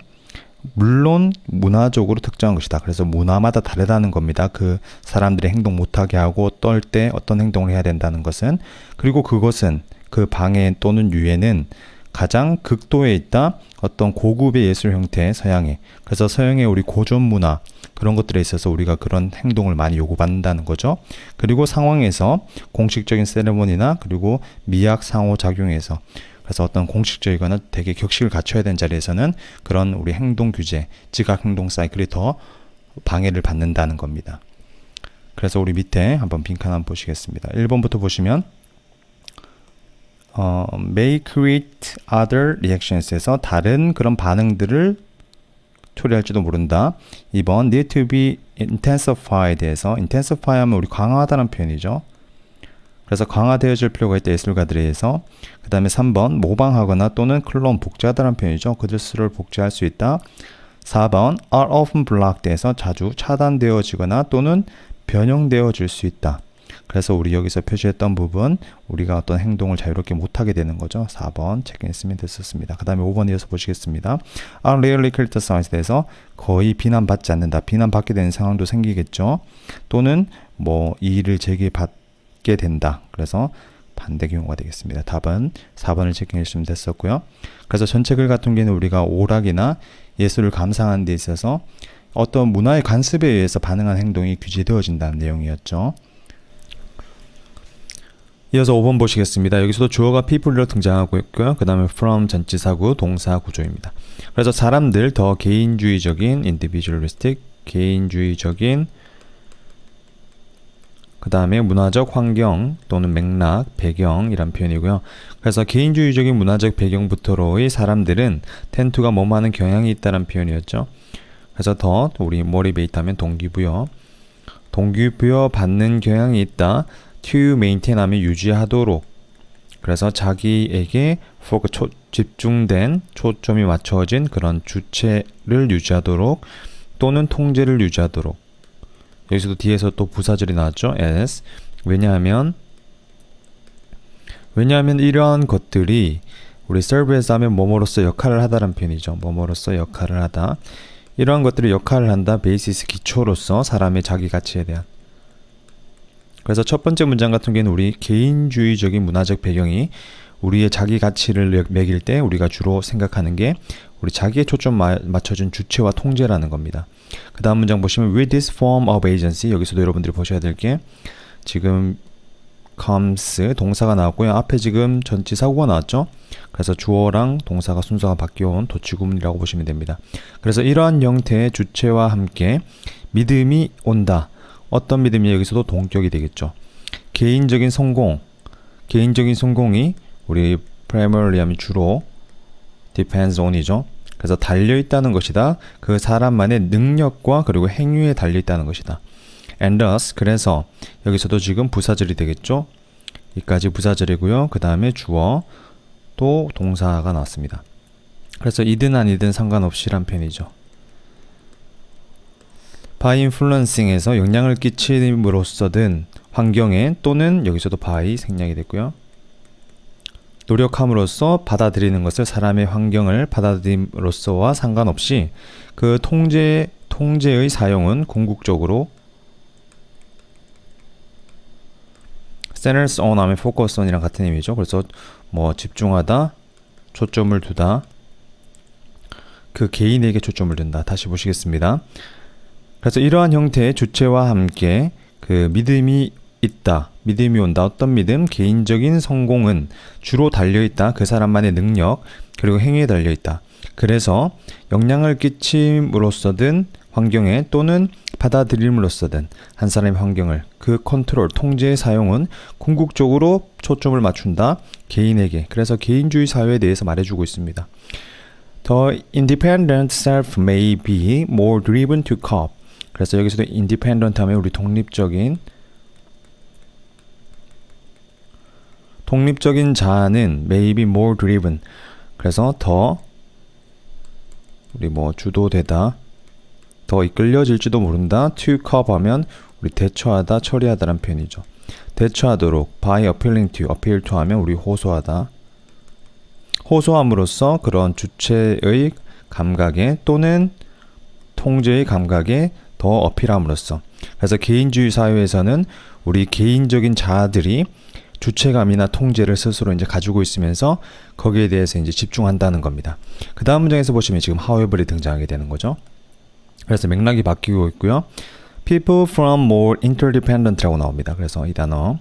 물론 문화적으로 특정한 것이다. 그래서 문화마다 다르다는 겁니다. 그 사람들이 행동 못하게 하고 어떨 때 어떤 행동을 해야 된다는 것은. 그리고 그것은, 그 방해 또는 유예는 가장 극도에 있다. 어떤 고급의 예술 형태, 서양의. 그래서 서양의 우리 고전 문화, 그런 것들에 있어서 우리가 그런 행동을 많이 요구받는다는 거죠. 그리고 상황에서 공식적인 세레모니나 그리고 미학 상호작용에서, 그래서 어떤 공식적이거나 되게 격식을 갖춰야 되는 자리에서는 그런 우리 행동 규제, 지각 행동 사이클이 더 방해를 받는다는 겁니다. 그래서 우리 밑에 한번 빈칸 한번 보시겠습니다. 1번부터 보시면 may create other reactions에서 다른 그런 반응들을 초래할지도 모른다. 2번 need to be intensified에서 intensify 하면 우리 강화하다는 표현이죠. 그래서 강화되어질 필요가 있다. 예술가들에 의해서. 그 다음에 3번 모방하거나 또는 클론, 복제하다는 표현이죠. 그들 스스로를 복제할 수 있다. 4번 are often blocked에서 자주 차단되어지거나 또는 변형되어질 수 있다. 그래서 우리 여기서 표시했던 부분, 우리가 어떤 행동을 자유롭게 못하게 되는 거죠. 4번 체크했으면 됐었습니다. 그 다음에 5번 이어서 보시겠습니다. are rarely criticized 에서 거의 비난받지 않는다. 비난받게 되는 상황도 생기겠죠. 또는 뭐 이의를 제기받게 된다. 그래서 반대 경우가 되겠습니다. 답은 4번을 체크했으면 됐었고요. 그래서 전체 글 같은 경우는 우리가 오락이나 예술을 감상하는 데 있어서 어떤 문화의 관습에 의해서 반응한 행동이 규제되어진다는 내용이었죠. 이어서 5번 보시겠습니다. 여기서도 주어가 people로 등장하고 있고요. 그 다음에 from 전치사구 동사 구조입니다. 그래서 사람들, 더 개인주의적인 individualistic, 개인주의적인, 그 다음에 문화적 환경 또는 맥락, 배경이란 표현이고요. 그래서 개인주의적인 문화적 배경부터로의 사람들은 tend to가 뭐뭐하는 경향이 있다는 표현이었죠. 그래서 더 우리 motivate 하면 동기부여 받는 경향이 있다. to maintain 하면 유지하도록, 그래서 자기에게 집중된 초점이 맞춰진 그런 주체를 유지하도록 또는 통제를 유지하도록. 여기서도 뒤에서 또 부사절이 나왔죠. as. 왜냐하면 이러한 것들이 우리 serve에서 하면 뭐뭐로서 역할을 하다라는 표현이죠. 뭐뭐로서 역할을 하다. 이러한 것들이 역할을 한다. 베이시스, 기초로서 사람의 자기 가치에 대한. 그래서 첫 번째 문장 같은 경우는 우리 개인주의적인 문화적 배경이 우리의 자기 가치를 매길 때 우리가 주로 생각하는 게 우리 자기의 초점 맞춰준 주체와 통제라는 겁니다. 그 다음 문장 보시면 with this form of agency, 여기서도 여러분들이 보셔야 될 게 지금 comes 동사가 나왔고요. 앞에 지금 전치사구가 나왔죠. 그래서 주어랑 동사가 순서가 바뀌어온 도치구문이라고 보시면 됩니다. 그래서 이러한 형태의 주체와 함께 믿음이 온다. 어떤 믿음이 여기서도 동격이 되겠죠. 개인적인 성공이 우리 primarily 하면 주로 depends on이죠. 그래서 달려있다는 것이다. 그 사람만의 능력과 그리고 행위에 달려있다는 것이다. And thus, 그래서 여기서도 지금 부사절이 되겠죠. 이까지 부사절이고요. 그 다음에 주어 또 동사가 나왔습니다. 그래서 이든 아니든 상관없이란 편이죠. by influencing에서 영향을 끼침으로써든 환경에 또는 여기서도 by 생략이 됐고요. 노력함으로써 받아들이는 것을 사람의 환경을 받아들임으로써와 상관없이 그 통제의 사용은 궁극적으로 centers on 하면 focus on이랑 같은 의미죠. 그래서 뭐 집중하다, 초점을 두다, 그 개인에게 초점을 둔다. 다시 보시겠습니다. 그래서 이러한 형태의 주체와 함께 그 믿음이 있다. 믿음이 온다. 어떤 믿음? 개인적인 성공은 주로 달려있다. 그 사람만의 능력 그리고 행위에 달려있다. 그래서 영향을 끼침으로써든 환경에 또는 받아들임으로써든 한 사람의 환경을 그 컨트롤, 통제의 사용은 궁극적으로 초점을 맞춘다. 개인에게. 그래서 개인주의 사회에 대해서 말해주고 있습니다. The independent self may be more driven to cope. 그래서 여기서도 independent 하면 우리 독립적인 자아는 may be more driven. 그래서 더 우리 뭐 주도되다, 더 이끌려질지도 모른다. to cope 하면 우리 대처하다, 처리하다라는 표현이죠. 대처하도록 by appealing to, appeal to 하면 우리 호소하다. 호소함으로써 그런 주체의 감각에 또는 통제의 감각에 더 어필함으로써. 그래서 개인주의 사회에서는 우리 개인적인 자아들이 주체감이나 통제를 스스로 이제 가지고 있으면서 거기에 대해서 이제 집중한다는 겁니다. 그 다음 문장에서 보시면 지금 however이 등장하게 되는 거죠. 그래서 맥락이 바뀌고 있고요. People from more interdependent라고 나옵니다. 그래서 이 단어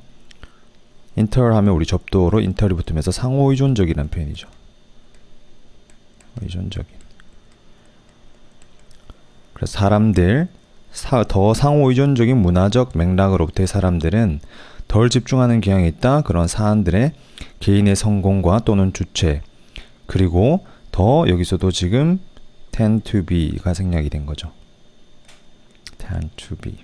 inter 하면 우리 접두어로 inter이 붙으면서 상호의존적이라는 표현이죠. 의존적인. 그래서 사람들 더 상호의존적인 문화적 맥락으로부터의 사람들은 덜 집중하는 경향이 있다. 그런 사안들의 개인의 성공과 또는 주체 그리고 더 여기서도 지금 tend to be가 생략이 된 거죠. tend to be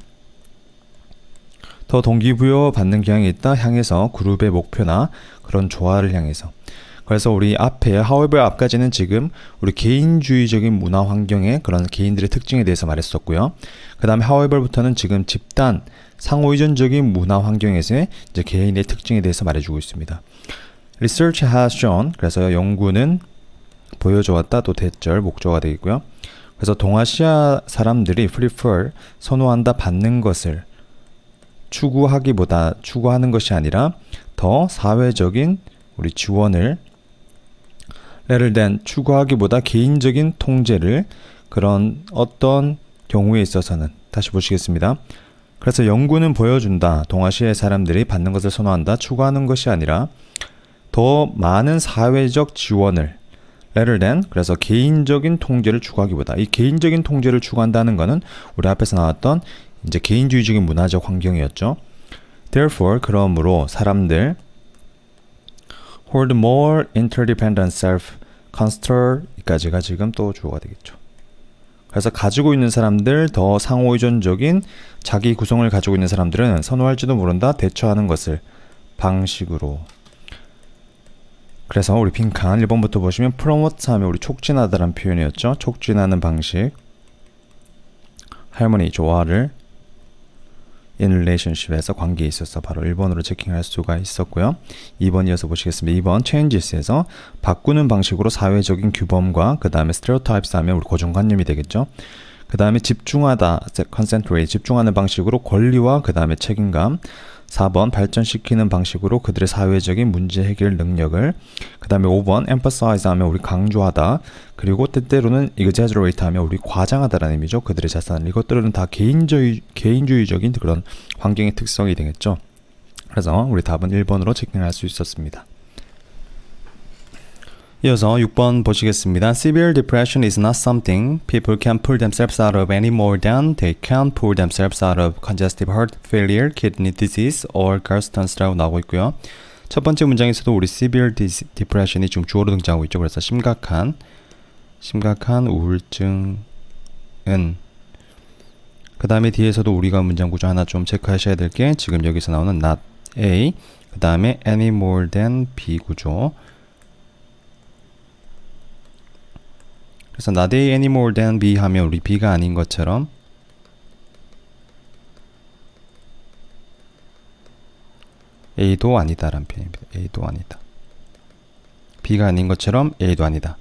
더 동기부여 받는 경향이 있다. 향해서 그룹의 목표나 그런 조화를 향해서. 그래서 우리 앞에 however 앞까지는 지금 우리 개인주의적인 문화 환경의 그런 개인들의 특징에 대해서 말했었고요. 그 다음에 however부터는 지금 집단 상호의존적인 문화 환경에서의 이제 개인의 특징에 대해서 말해주고 있습니다. Research has shown 그래서 연구는 보여주었다 또 대절 목조가 되겠고요. 그래서 동아시아 사람들이 prefer 선호한다 받는 것을 추구하는 것이 아니라 더 사회적인 우리 지원을 rather than 추구하기보다 개인적인 통제를 그런 어떤 경우에 있어서는 다시 보시겠습니다. 그래서 연구는 보여준다. 동아시아의 사람들이 받는 것을 선호한다. 추구하는 것이 아니라 더 많은 사회적 지원을 rather than 그래서 개인적인 통제를 추구하기보다 이 개인적인 통제를 추구한다는 것은 우리 앞에서 나왔던 이제 개인주의적인 문화적 환경이었죠. Therefore 그러므로 사람들 hold more interdependent self consider 이까지가 지금 또 주어가 되겠죠. 그래서 가지고 있는 사람들 더 상호의존적인 자기 구성을 가지고 있는 사람들은 선호할지도 모른다. 대처하는 것을 방식으로. 그래서 우리 빈칸 1번부터 보시면 promote 하면 우리 촉진하다라는 표현이었죠. 촉진하는 방식. 할머니 조화를 in relationship에서 관계에 있어서 바로 1번으로 체킹할 수가 있었고요. 2번 이어서 보시겠습니다. 2번 changes에서 바꾸는 방식으로 사회적인 규범과 그 다음에 stereotypes 하면 우리 고정관념이 되겠죠. 그 다음에 집중하다, concentrate, 집중하는 방식으로 권리와 그 다음에 책임감. 4번 발전시키는 방식으로 그들의 사회적인 문제 해결 능력을. 그 다음에 5번 emphasize 하면 우리 강조하다. 그리고 때때로는 exaggerate 하면 우리 과장하다라는 의미죠. 그들의 자산. 이것들은 다 개인주의적인 그런 환경의 특성이 되겠죠. 그래서 우리 답은 1번으로 체킹할 수 있었습니다. 이어서 6번 보시겠습니다. Severe depression is not something people can pull themselves out of any more than they can pull themselves out of congestive heart failure, kidney disease, or gallstones라고 나오고 있고요. 첫 번째 문장에서도 우리 severe depression이 지금 주어로 등장하고 있죠. 그래서 심각한 우울증은 그 다음에 뒤에서도 우리가 문장 구조 하나 좀 체크하셔야 될 게 지금 여기서 나오는 not A, 그 다음에 any more than B 구조. 그래서 not A any more than B 하면 우리 B가 아닌 것처럼 A도 아니다라는 표현입니다. A도 아니다. B가 아닌 것처럼 A도 아니다.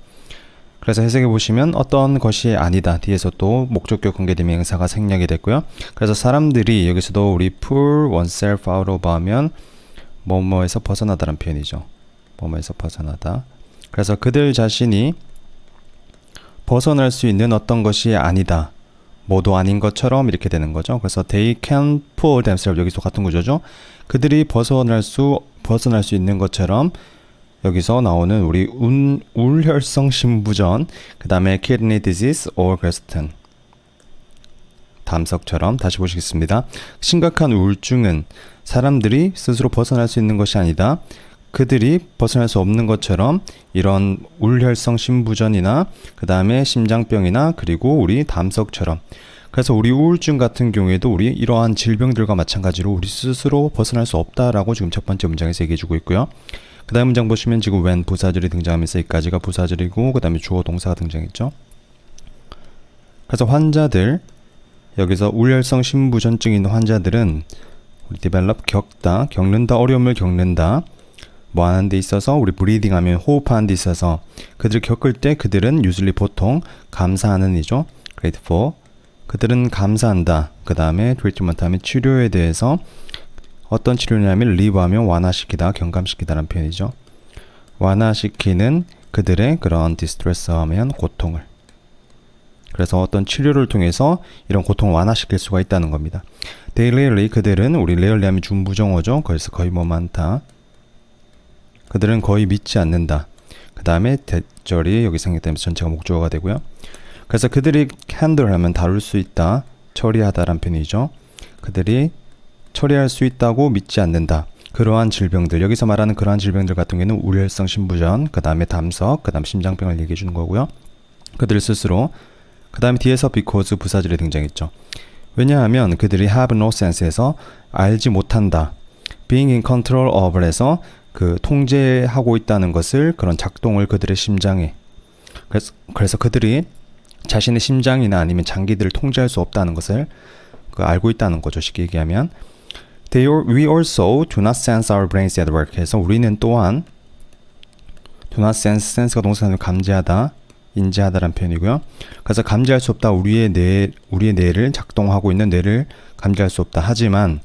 그래서 해석해 보시면 어떤 것이 아니다. 뒤에서 또 목적격 관계대명사가 생략이 됐고요. 그래서 사람들이 여기서도 우리 pull oneself out of 하면 뭐뭐에서 벗어나다라는 표현이죠. 뭐뭐에서 벗어나다. 그래서 그들 자신이 벗어날 수 있는 어떤 것이 아니다. 뭐도 아닌 것처럼 이렇게 되는 거죠. 그래서 they can pull themselves 여기서 같은 구조죠. 그들이 벗어날 수 있는 것처럼 여기서 나오는 우리 우울혈성 심부전, 그 다음에 kidney disease or gallstone 담석처럼 다시 보시겠습니다. 심각한 우울증은 사람들이 스스로 벗어날 수 있는 것이 아니다. 그들이 벗어날 수 없는 것처럼 이런 우울혈성 심부전이나 그 다음에 심장병이나 그리고 우리 담석처럼 그래서 우리 우울증 같은 경우에도 우리 이러한 질병들과 마찬가지로 우리 스스로 벗어날 수 없다라고 지금 첫 번째 문장에서 얘기해주고 있고요. 그 다음 문장 보시면 지금 when 부사절이 등장하면서 여기까지가 부사절이고 그 다음에 주어 동사가 등장했죠. 그래서 환자들 여기서 우울혈성 심부전증이 있는 환자들은 우리 develop 겪는다 어려움을 겪는다 뭐 하는 데 있어서 우리 breathing 하면 호흡하는 데 있어서 그들을 겪을 때 그들은 usually 보통 감사하는 이죠. grateful 그들은 감사한다. 그 다음에 treatment 하면 치료에 대해서 어떤 치료냐면 relieve 하면 완화시키다, 경감시키다라는 표현이죠. 완화시키는 그들의 그런 distress 하면 고통을. 그래서 어떤 치료를 통해서 이런 고통을 완화시킬 수가 있다는 겁니다. They rarely 그들은 우리 rarely 하면 준부정어죠. 그래서 거의 뭐 많다. 그들은 거의 믿지 않는다. 그 다음에 대절이 여기 생략되면서 전체가 목적어가 되고요. 그래서 그들이 handle 하면 다룰 수 있다, 처리하다라는 표현이죠. 그들이 처리할 수 있다고 믿지 않는다. 그러한 질병들, 여기서 말하는 그러한 질병들 같은 경우에는 우울혈성 심부전, 그 다음에 담석, 그 다음 심장병을 얘기해 주는 거고요. 그들 스스로, 그 다음에 뒤에서 because 부사절이 등장했죠. 왜냐하면 그들이 have no sense에서 알지 못한다. being in control of에서 그 통제하고 있다는 것을 그런 작동을 그들의 심장에 그래서 그들이 자신의 심장이나 아니면 장기들을 통제할 수 없다는 것을 알고 있다는 거죠. 쉽게 얘기하면 we also do not sense our brains at work 해서 우리는 또한 do not sense가 동사는 감지하다, 인지하다라는 표현이고요. 그래서 감지할 수 없다. 우리의 뇌를 작동하고 있는 뇌를 감지할 수 없다. 하지만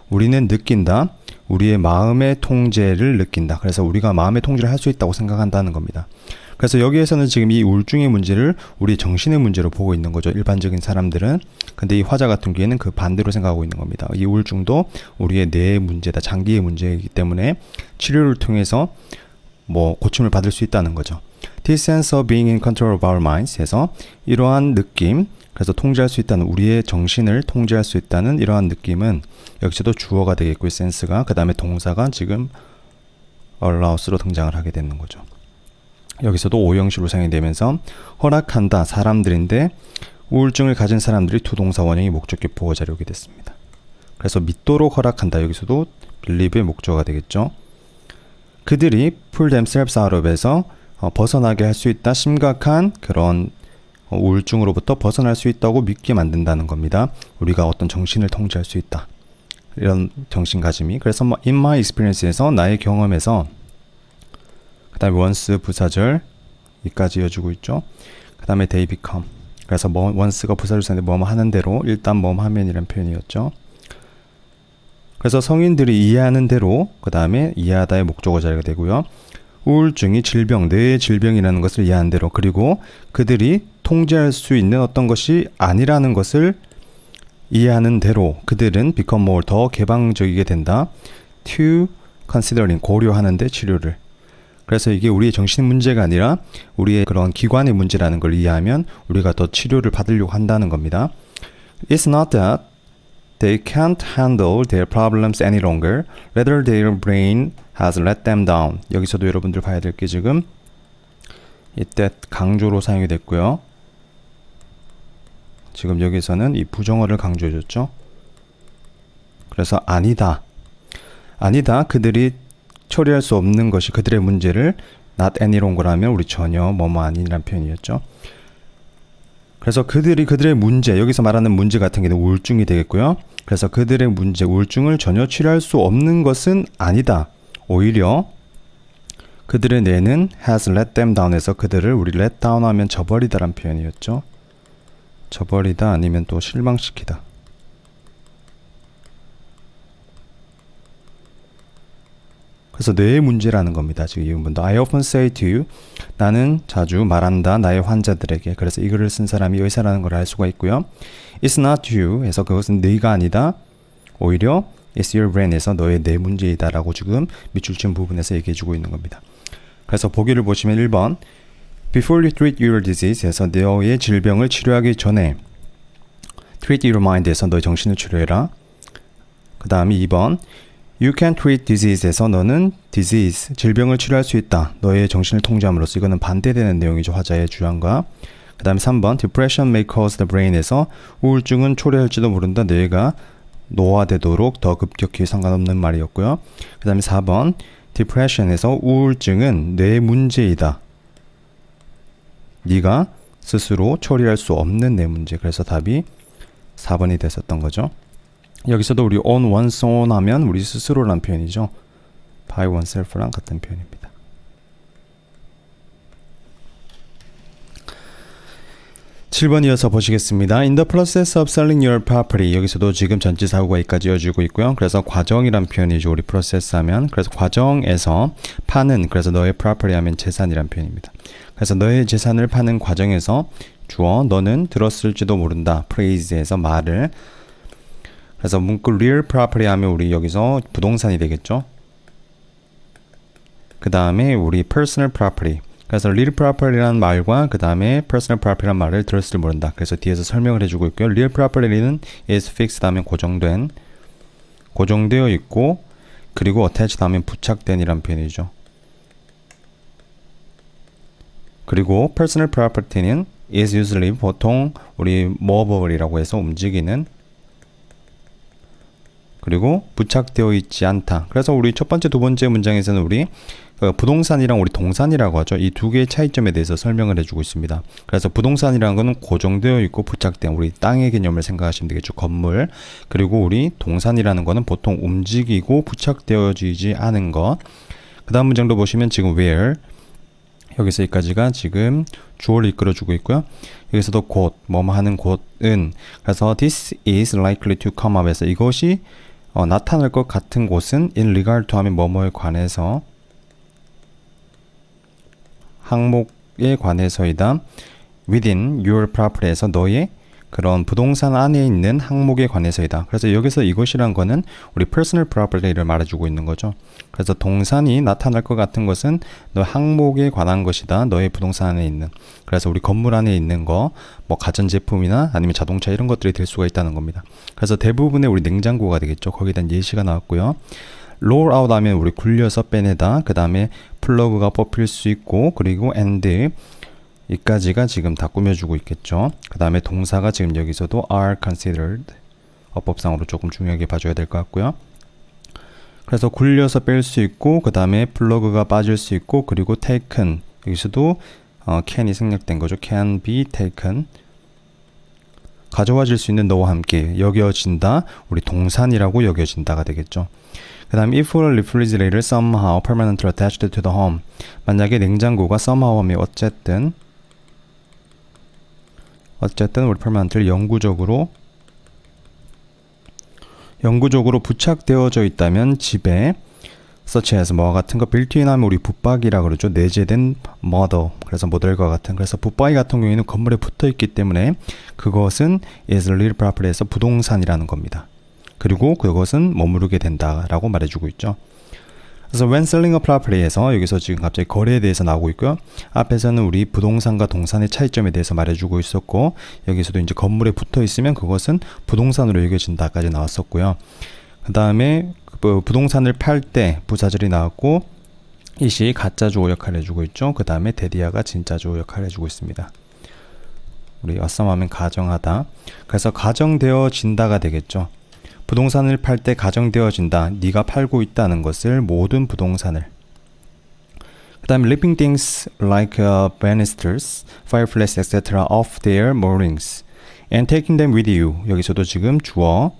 우리는 느낀다. 우리의 마음의 통제를 느낀다. 그래서 우리가 마음의 통제를 할 수 있다고 생각한다는 겁니다. 그래서 여기에서는 지금 이 우울증의 문제를 우리 정신의 문제로 보고 있는 거죠. 일반적인 사람들은. 근데 이 화자 같은 경우에는 그 반대로 생각하고 있는 겁니다. 이 우울증도 우리의 뇌의 문제다. 장기의 문제이기 때문에 치료를 통해서 뭐 고침을 받을 수 있다는 거죠. This sense of being in control of our minds 해서 이러한 느낌, 그래서 통제할 수 있다는 우리의 정신을 통제할 수 있다는 이러한 느낌은 여기서도 주어가 되겠고요. sense가 그 다음에 동사가 지금 allows로 등장을 하게 되는 거죠. 여기서도 오형식으로 사용이 되면서 허락한다 사람들인데 우울증을 가진 사람들이 투동사 원형이 목적격 보호자로 오게 됐습니다. 그래서 믿도록 허락한다 여기서도 believe의 목적어가 되겠죠. 그들이 pull themselves out of에서 벗어나게 할 수 있다. 심각한 그런 우울증으로부터 벗어날 수 있다고 믿게 만든다는 겁니다. 우리가 어떤 정신을 통제할 수 있다. 이런 정신가짐이. 그래서 in my experience에서 나의 경험에서 그 다음에 once 부사절 이까지 이어주고 있죠. 그 다음에 they become 그래서 once가 부사절 쓰는데 뭐뭐 하는 대로 일단 뭐뭐 하면 이런 표현이었죠. 그래서 성인들이 이해하는 대로 그 다음에 이해하다의 목적어 자리가 되고요. 우울증이 질병, 뇌의 질병이라는 것을 이해하는 대로 그리고 그들이 통제할 수 있는 어떤 것이 아니라는 것을 이해하는 대로 그들은 become more 더 개방적이게 된다. to considering 고려하는데 치료를. 그래서 이게 우리의 정신 문제가 아니라 우리의 그런 기관의 문제라는 걸 이해하면 우리가 더 치료를 받으려고 한다는 겁니다. It's not that they can't handle their problems any longer. Rather, their brain has let them down. 여기서도 여러분들 봐야 될 게 지금 이때 강조로 사용이 됐고요. 지금 여기서는 이 부정어를 강조해줬죠. 그래서 아니다. 아니다. 그들이 처리할 수 없는 것이 그들의 문제를 not any longer 우리 전혀 뭐뭐 아니라는 표현이었죠. 그래서 그들의 문제, 여기서 말하는 문제 같은 경우는 우울증이 되겠고요. 그래서 그들의 문제, 우울증을 전혀 치료할 수 없는 것은 아니다. 오히려 그들의 뇌는 has let them down 해서 그들을 우리 let down 하면 저버리다라는 표현이었죠. 저버리다 아니면 또 실망시키다. 그래서 뇌의 문제라는 겁니다. 지금 이 부분도 I often say to you. 나는 자주 말한다. 나의 환자들에게. 그래서 이 글을 쓴 사람이 의사라는 걸 알 수가 있고요. It's not you 해서 그것은 네가 아니다. 오히려 It's your brain 해서 너의 뇌 문제이다 라고 지금 밑줄 친 부분에서 얘기해주고 있는 겁니다. 그래서 보기를 보시면 1번 Before you treat your disease 해서 너의 질병을 치료하기 전에 Treat your mind 해서 너의 정신을 치료해라. 그 다음에 2번 You can treat disease에서 너는 disease, 질병을 치료할 수 있다. 너의 정신을 통제함으로써 이거는 반대되는 내용이죠. 화자의 주장과. 그 다음에 3번 Depression may cause the brain에서 우울증은 초래할지도 모른다. 뇌가 노화되도록 더 급격히 상관없는 말이었고요. 그 다음에 4번 Depression에서 우울증은 뇌 문제이다. 네가 스스로 처리할 수 없는 뇌 문제. 그래서 답이 4번이 됐었던 거죠. 여기서도 우리 on one's own 하면 우리 스스로란 표현이죠. by oneself랑 같은 표현입니다. (7번) 이어서 보시겠습니다. In the process of selling your property 여기서도 지금 전치사구가 여기까지 이어지고 있고요. 그래서 과정이란 표현이죠. 우리 process 하면 그래서 과정에서 파는 그래서 너의 property 하면 재산이란 표현입니다. 그래서 너의 재산을 파는 과정에서 주어 너는 들었을지도 모른다. praise에서 말을 그래서 문구 real property 하면 우리 여기서 부동산이 되겠죠. 그 다음에 우리 personal property. 그래서 real property라는 말과 그 다음에 personal property라는 말을 들었을 모른다. 그래서 뒤에서 설명을 해주고 있고요. real property는 is fixed 하면 고정되어 있고 그리고 attached 하면 부착된 이란 표현이죠. 그리고 personal property는 is usually 보통 우리 movable이라고 해서 움직이는 그리고 부착되어 있지 않다. 그래서 우리 첫 번째, 두 번째 문장에서는 우리 부동산이랑 우리 동산이라고 하죠. 이 두 개의 차이점에 대해서 설명을 해주고 있습니다. 그래서 부동산이라는 거는 고정되어 있고 부착된 우리 땅의 개념을 생각하시면 되겠죠. 건물. 그리고 우리 동산이라는 거는 보통 움직이고 부착되어지지 않은 것. 그 다음 문장도 보시면 지금 where 여기서 여기까지가 지금 주어를 이끌어주고 있고요. 여기서도 곧, 뭐뭐 하는 곳은 그래서 this is likely to come up에서 이것이 나타날 것 같은 곳은 in regard to 하면 뭐뭐에 관해서 항목에 관해서이다. within your property에서 너의 그런 부동산 안에 있는 항목에 관해서이다. 그래서 여기서 이것이란 거는 우리 personal property를 말해주고 있는 거죠. 그래서 동산이 나타날 것 같은 것은 너 항목에 관한 것이다. 너의 부동산 안에 있는. 그래서 우리 건물 안에 있는 거, 뭐 가전제품이나 아니면 자동차 이런 것들이 될 수가 있다는 겁니다. 그래서 대부분의 우리 냉장고가 되겠죠. 거기에 대한 예시가 나왔고요. roll out 하면 우리 굴려서 빼내다. 그 다음에 플러그가 뽑힐 수 있고 그리고 and 이까지가 지금 다 꾸며주고 있겠죠. 그 다음에 동사가 지금 여기서도 are considered 어법상으로 조금 중요하게 봐줘야 될 것 같고요. 그래서 굴려서 뺄 수 있고 그 다음에 플러그가 빠질 수 있고 그리고 taken 여기서도 can이 생략된 거죠. can be taken 가져와질 수 있는 너와 함께 여겨진다. 우리 동산이라고 여겨진다가 되겠죠. 그 다음 if a refrigerator somehow permanently attached to the home 만약에 냉장고가 somehow 하면 어쨌든 우리 permanently 영구적으로 부착되어져 있다면 집에 such as 뭐와 같은 거 built-in 하면 우리 붙박이라 그러죠. 내재된 model 그래서 모델과 같은 그래서 붙박이 같은 경우에는 건물에 붙어 있기 때문에 그것은 is real property에서 부동산이라는 겁니다. 그리고 그것은 머무르게 된다라고 말해주고 있죠. 그래서 when selling a property에서 여기서 지금 갑자기 거래에 대해서 나오고 있고요. 앞에서는 우리 부동산과 동산의 차이점에 대해서 말해주고 있었고, 여기서도 이제 건물에 붙어 있으면 그것은 부동산으로 여겨진다까지 나왔었고요. 그 다음에 부동산을 팔 때 부사절이 나왔고, 이시 가짜 주어 역할을 해주고 있죠. 그 다음에 데디아가 진짜 주어 역할을 해주고 있습니다. 우리 어썸하면 가정하다. 그래서 가정되어진다가 되겠죠. 부동산을 팔 때 가정되어진다. 네가 팔고 있다는 것을 모든 부동산을. 그 다음에 leaving things like banisters, fireplace, etc. off their moorings and taking them with you. 여기서도 지금 주어.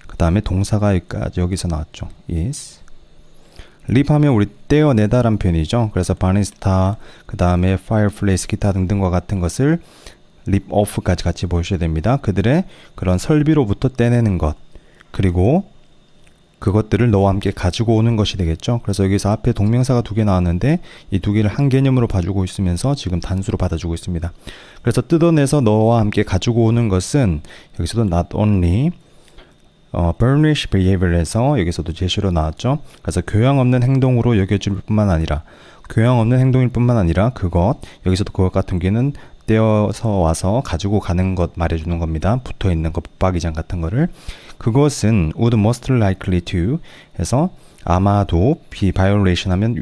그 다음에 동사가 여기서 나왔죠. is. leave 하면 우리 떼어내다란 표현이죠. 그래서 banister, 그 다음에 fireplace, 기타 등등과 같은 것을 leave off까지 같이 보셔야 됩니다. 그들의 그런 설비로부터 떼내는 것. 그리고 그것들을 너와 함께 가지고 오는 것이 되겠죠. 그래서 여기서 앞에 동명사가 2개 나왔는데 이 2개를 한 개념으로 봐주고 있으면서 지금 단수로 받아주고 있습니다. 그래서 뜯어내서 너와 함께 가지고 오는 것은 여기서도 not only burnish behavior에서 여기서도 제시로 나왔죠. 그래서 교양 없는 행동으로 여겨질 뿐만 아니라 교양 없는 행동일 뿐만 아니라 그것, 여기서도 그것 같은 경우는 떼어서 와서 가지고 가는 것 말해주는 겁니다. 붙어있는 것, 붙박이장 같은 거를. 그것은 would most likely to 해서 아마도 be violation 하면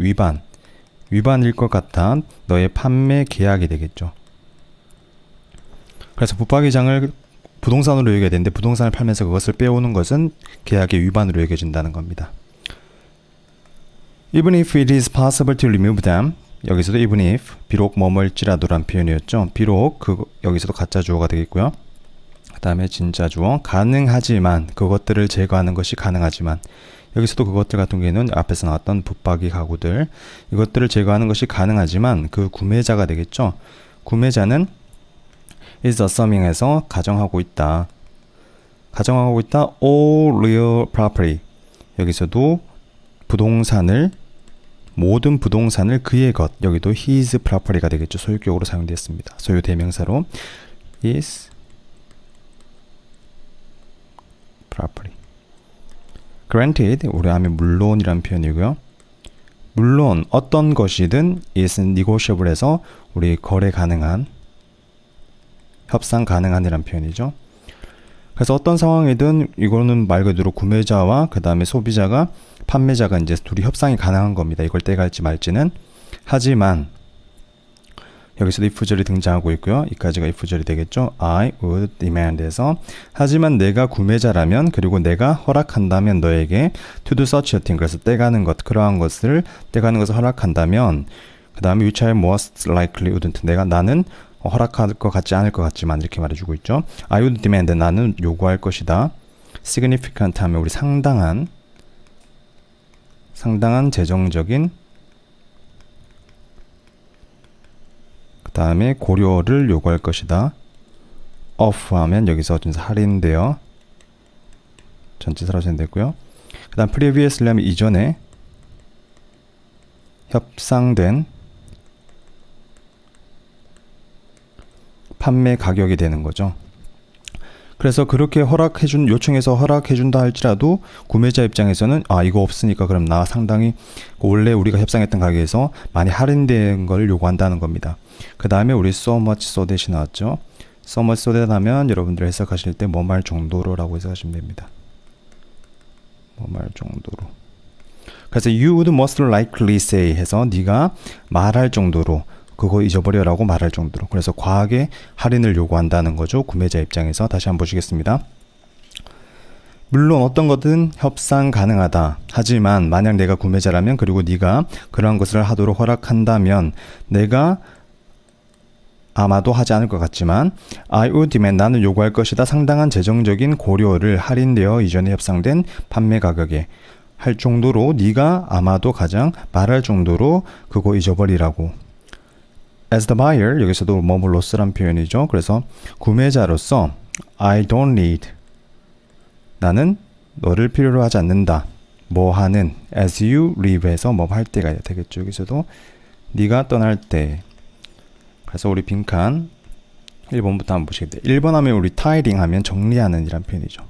위반일 것 같아 너의 판매 계약이 되겠죠. 그래서 붙박이장을 부동산으로 여겨야 되는데 부동산을 팔면서 그것을 빼오는 것은 계약의 위반으로 여겨진다는 겁니다. Even if it is possible to remove them, 여기서도 even if, 비록 뭐뭐일지라도란 표현이었죠. 비록 여기서도 가짜 주어가 되겠고요. 그 다음에 진짜 주어, 가능하지만, 그것들을 제거하는 것이 가능하지만, 여기서도 그것들 같은 경우에는 앞에서 나왔던 붙박이 가구들, 이것들을 제거하는 것이 가능하지만 그 구매자가 되겠죠. 구매자는 is assuming에서 가정하고 있다. all real property. 여기서도 모든 부동산을 그의 것, 여기도 his property가 되겠죠. 소유격으로 사용되었습니다. 소유 대명사로 is property. Granted, 우리 하면 물론이란 표현이고요. 물론 어떤 것이든 is negotiable에서 우리 거래 가능한, 협상 가능한이란 표현이죠. 그래서 어떤 상황이든 이거는 말 그대로 구매자와 그 다음에 소비자가, 판매자가 이제 둘이 협상이 가능한 겁니다. 이걸 떼갈지 말지는. 하지만 여기서도 if절이 등장하고 있고요. 이까지가 if절이 되겠죠. I would demand에서 하지만 내가 구매자라면 그리고 내가 허락한다면 너에게 to do such a thing, 그래서 떼가는 것, 그러한 것을 떼가는 것을 허락한다면 그 다음에 which I most likely wouldn't, 나는 허락할 것 같지 않을 것 같지만 이렇게 말해주고 있죠. I would demand, 나는 요구할 것이다. significant 하면 우리 상당한 재정적인, 그 다음에 고려를 요구할 것이다. off 하면 여기서 전체 할인되어, 전체사로 되고요. 그 다음 previously 하면 이전에 협상된 판매 가격이 되는 거죠. 그래서 그렇게 요청해서 허락해준다 할지라도 구매자 입장에서는 이거 없으니까 그럼 나 상당히 원래 우리가 협상했던 가격에서 많이 할인된 걸 요구한다는 겁니다. 그 다음에 우리 so much so that이 나왔죠. so much so that 하면 여러분들 해석하실 때 뭐 말 정도로 라고 해석하시면 됩니다. 뭐 말 정도로. 그래서 you would most likely say 해서 네가 말할 정도로, 그거 잊어버려라고 말할 정도로. 그래서 과하게 할인을 요구한다는 거죠. 구매자 입장에서. 다시 한번 보시겠습니다. 물론 어떤 것든 협상 가능하다. 하지만 만약 내가 구매자라면 그리고 네가 그러한 것을 하도록 허락한다면 내가 아마도 하지 않을 것 같지만 I would demand, 나는 요구할 것이다. 상당한 재정적인 고려를 할인되어 이전에 협상된 판매 가격에 할 정도로 네가 아마도 가장 말할 정도로 그거 잊어버리라고. As the buyer, 여기서도 뭐뭐로서란 표현이죠. 그래서 구매자로서 I don't need, 나는 너를 필요로 하지 않는다. 뭐 하는 as you leave에서 뭐 할 때가 되겠죠. 여기서도 네가 떠날 때. 그래서 우리 빈칸 1번부터 한번 보시겠습니다. 1번 하면 우리 tidying 하면 정리하는 이란 표현이죠.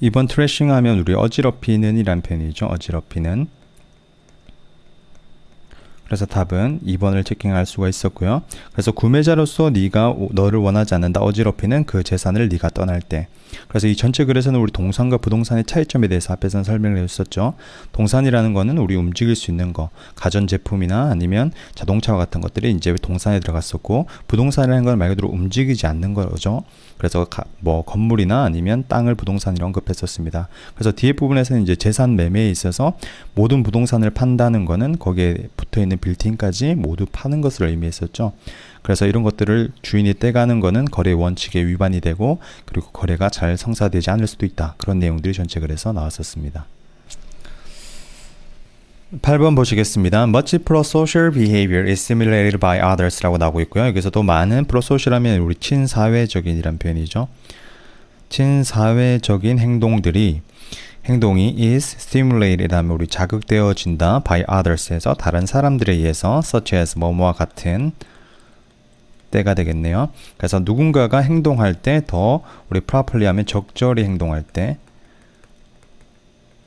이번 트래싱 하면 우리 어지럽히는 이란 표현이죠. 어지럽히는. 그래서 답은 2번을 체킹할 수가 있었고요. 그래서 구매자로서 네가 너를 원하지 않는다, 어지럽히는 그 재산을 네가 떠날 때. 그래서 이 전체 글에서는 우리 동산과 부동산의 차이점에 대해서 앞에서는 설명을 해줬었죠. 동산이라는 거는 우리 움직일 수 있는 거, 가전제품이나 아니면 자동차와 같은 것들이 이제 동산에 들어갔었고, 부동산이라는 건 말 그대로 움직이지 않는 거죠. 그래서 뭐 건물이나 아니면 땅을 부동산이라고 언급했었습니다. 그래서 뒤에 부분에서는 이제 재산 매매에 있어서 모든 부동산을 판다는 거는 거기에 붙어있는 빌딩까지 모두 파는 것을 의미했었죠. 그래서 이런 것들을 주인이 떼가는 거는 거래 원칙에 위반이 되고, 그리고 거래가 잘 성사되지 않을 수도 있다. 그런 내용들이 전체 글에서 나왔었습니다. 8번 보시겠습니다. Much pro-social behavior is simulated by others 라고 나오고 있고요. 여기서도 많은 pro-social 하면 우리 친사회적인 이란 표현이죠. 친사회적인 행동이 is stimulated 하면 우리 자극되어진다 by others에서 다른 사람들에 의해서 such as 뭐뭐와 같은 때가 되겠네요. 그래서 누군가가 행동할 때 더 우리 properly 하면 적절히 행동할 때,